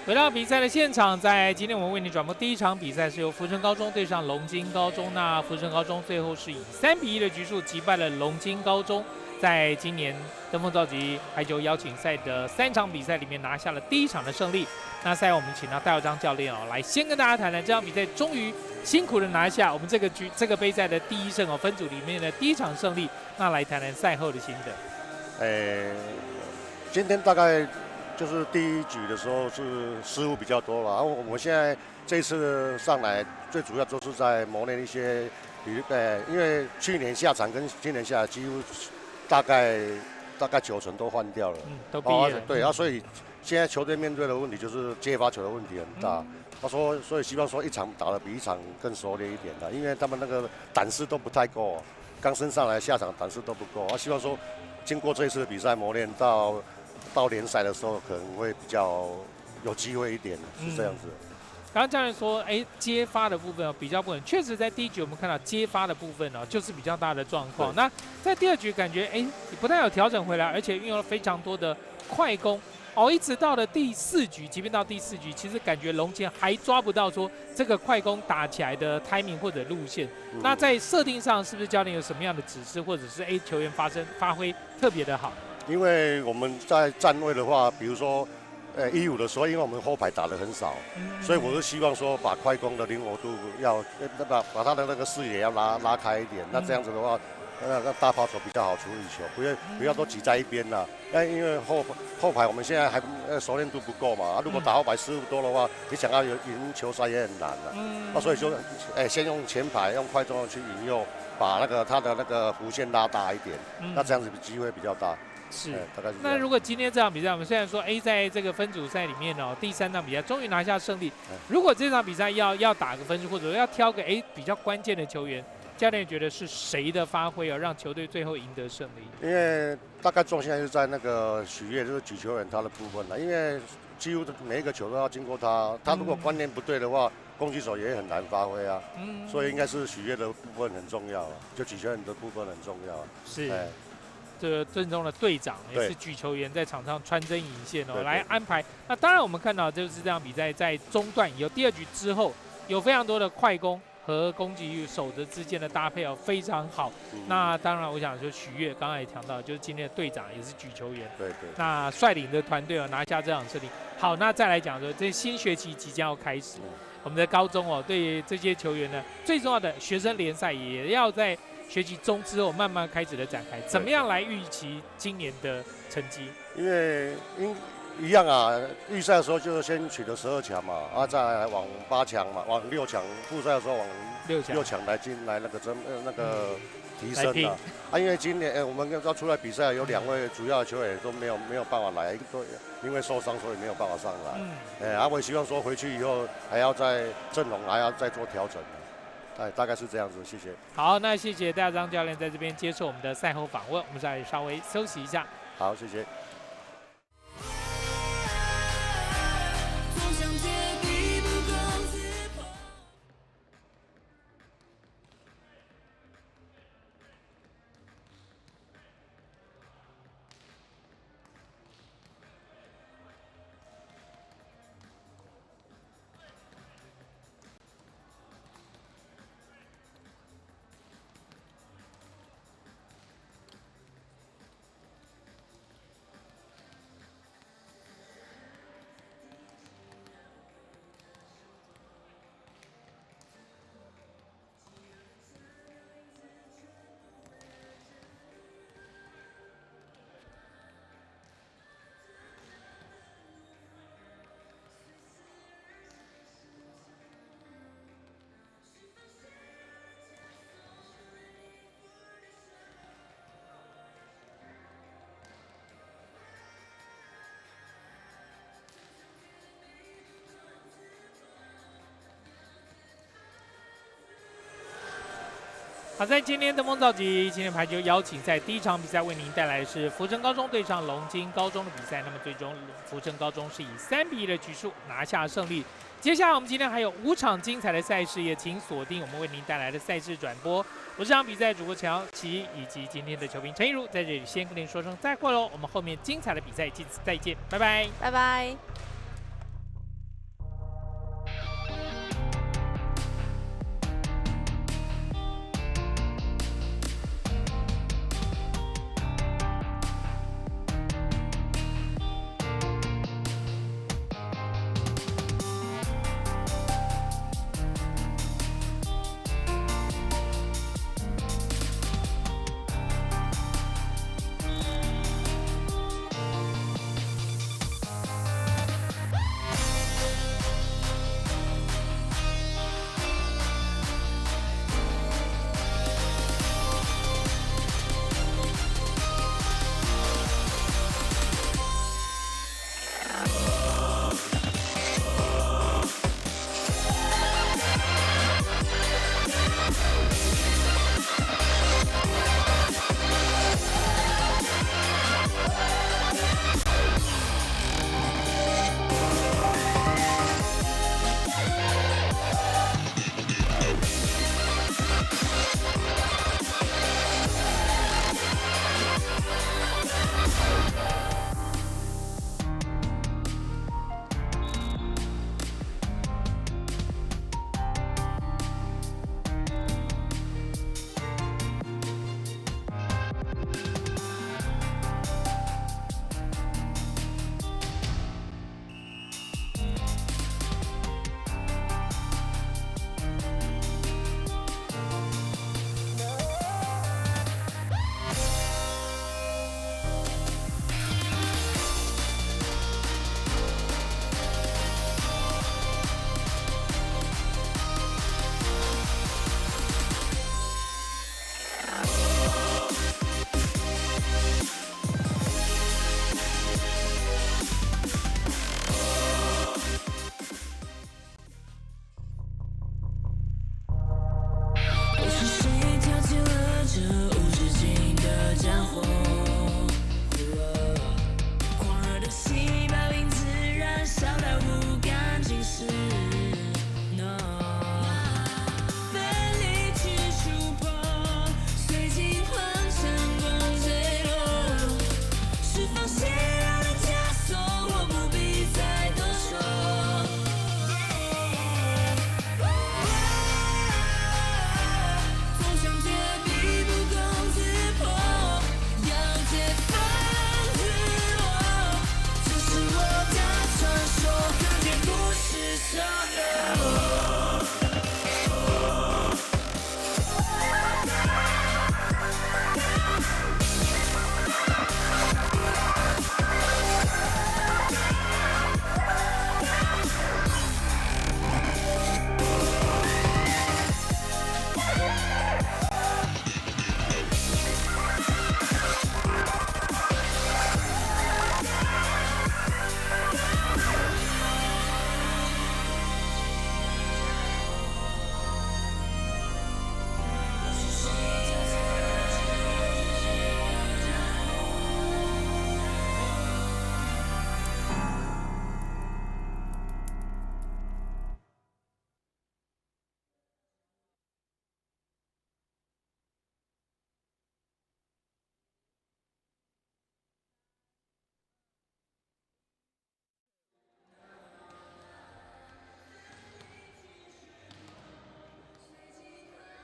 回到比赛的现场，在今天我们为你转播第一场比赛是由福成高中对上龙津高中。那福成高中最后是以3-1的局数击败了龙津高中，在今年登峰造极排球邀请赛的3场比赛里面拿下了第一场的胜利。那赛后我们请到戴耀章教练来先跟大家谈谈这场比赛终于辛苦的拿下我们这个杯赛的第1胜分组里面的第1场胜利。那来谈谈赛后的心得。今天大概就是第1局的时候是失误比较多了，然后我们现在这一次上来最主要就是在磨练一些，因为去年下场跟今年下来几乎大概90%都换掉了，都毕业了。对啊，所以现在球队面对的问题就是接发球的问题很大。他说，所以希望说一场打得比一场更熟练一点的，因为他们那个胆识都不太够，刚升上来下场胆识都不够。希望说经过这一次的比赛磨练到联赛的时候可能会比较有机会一点，是这样子。刚刚教练说，接发的部分比较不稳，确实在第1局我们看到接发的部分就是比较大的状况。那在第2局感觉不太有调整回来，而且运用了非常多的快攻。一直到了第4局，即便到第4局，其实感觉龙津还抓不到说这个快攻打起来的 timing 或者路线。那在设定上，是不是教练有什么样的指示，或者是球员发挥特别的好？因为我们在站位的话，比如说，1-5的时候，因为我们后排打得很少，所以我是希望说把快攻的灵活度要把他的那个视野要拉开一点。那这样子的话，那大抛球比较好处理球，不要都挤在一边啦。因为后排我们现在还熟练度不够嘛，如果打后排失误多的话，你想要赢球赛也很难了。那所以说，先用前排用快攻去引诱，把他的那个弧线拉大一点，那这样子机会比较大。是，大概是。那如果今天这场比赛，我们虽然说在这个分组赛里面第3场比赛终于拿下胜利，如果这场比赛要打个分数，或者要挑个比较关键的球员，教练觉得是谁的发挥让球队最后赢得胜利？因为大概重心还是在那个许玥，就是举球员他的部分了。因为几乎每一个球都要经过他，他如果观念不对的话，攻击手也很难发挥啊。所以应该是许玥的部分很重要，就举球员的部分很重要。是。这个阵中的队长也是举球员，在场上穿针引线来安排。那当然我们看到就是这场比赛在中段有第2局之后，有非常多的快攻和攻击手的之间的搭配非常好。那当然我想说许玥刚才也谈到，就是今天的队长也是举球员，对。那率领的团队拿下这场胜利。好，那再来讲说这新学期即将要开始，我们的高中对于这些球员呢，最重要的学生联赛也要在学期中之后慢慢开始的展开，怎么样来预期今年的成绩？因为一样啊，预赛的时候就先取得12强嘛，再来往8强嘛，往6强，复赛的时候往6强来那个提升啊。因为今年我们要出来比赛，有2位主要的球员都没有办法来，因为受伤所以没有办法上来。我也希望说回去以后还要在阵容还要再做调整。大概是这样子，谢谢。好，那谢谢戴耀章教练在这边接受我们的赛后访问，我们再稍微休息一下。好，谢谢。好，在今天登峰造极今天排球邀请赛第1场比赛，为您带来的是福成高中对上龙津高中的比赛。那么最终福成高中是以3-1的局数拿下胜利。接下来我们今天还有5场精彩的赛事，也请锁定我们为您带来的赛事转播。我是这场比赛主播陈瑶琪以及今天的球评陈怡如，在这里先跟您说声再会喽。我们后面精彩的比赛再见，拜拜，拜拜。